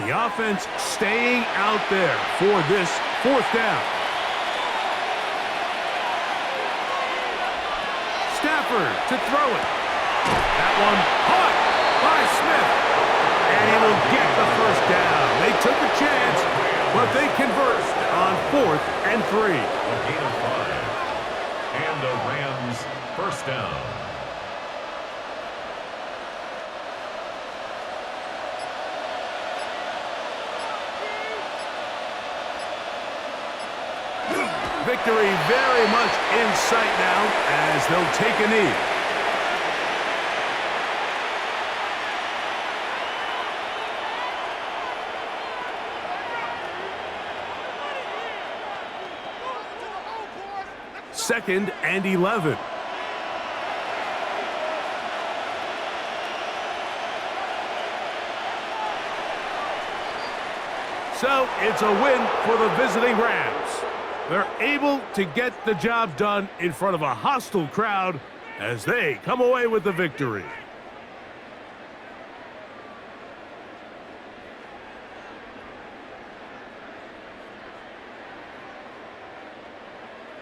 Speaker 1: The offense staying out there for this 4th down. Stafford to throw it. That one caught by Smith. And he will get the first down. They took a chance, but they convert on 4th and 3.
Speaker 3: A gain of 5. And the Rams first down.
Speaker 1: Victory very much in sight now as they'll take a knee. Second and 11. So it's a win for the visiting Rams. They're able to get the job done in front of a hostile crowd as they come away with the victory.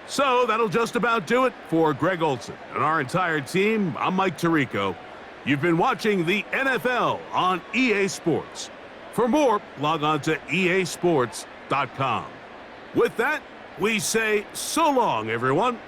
Speaker 1: So that'll just about do it for Greg Olson and our entire team. I'm Mike Tirico. You've been watching the NFL on EA Sports. For more, log on to easports.com. With that, we say so long, everyone.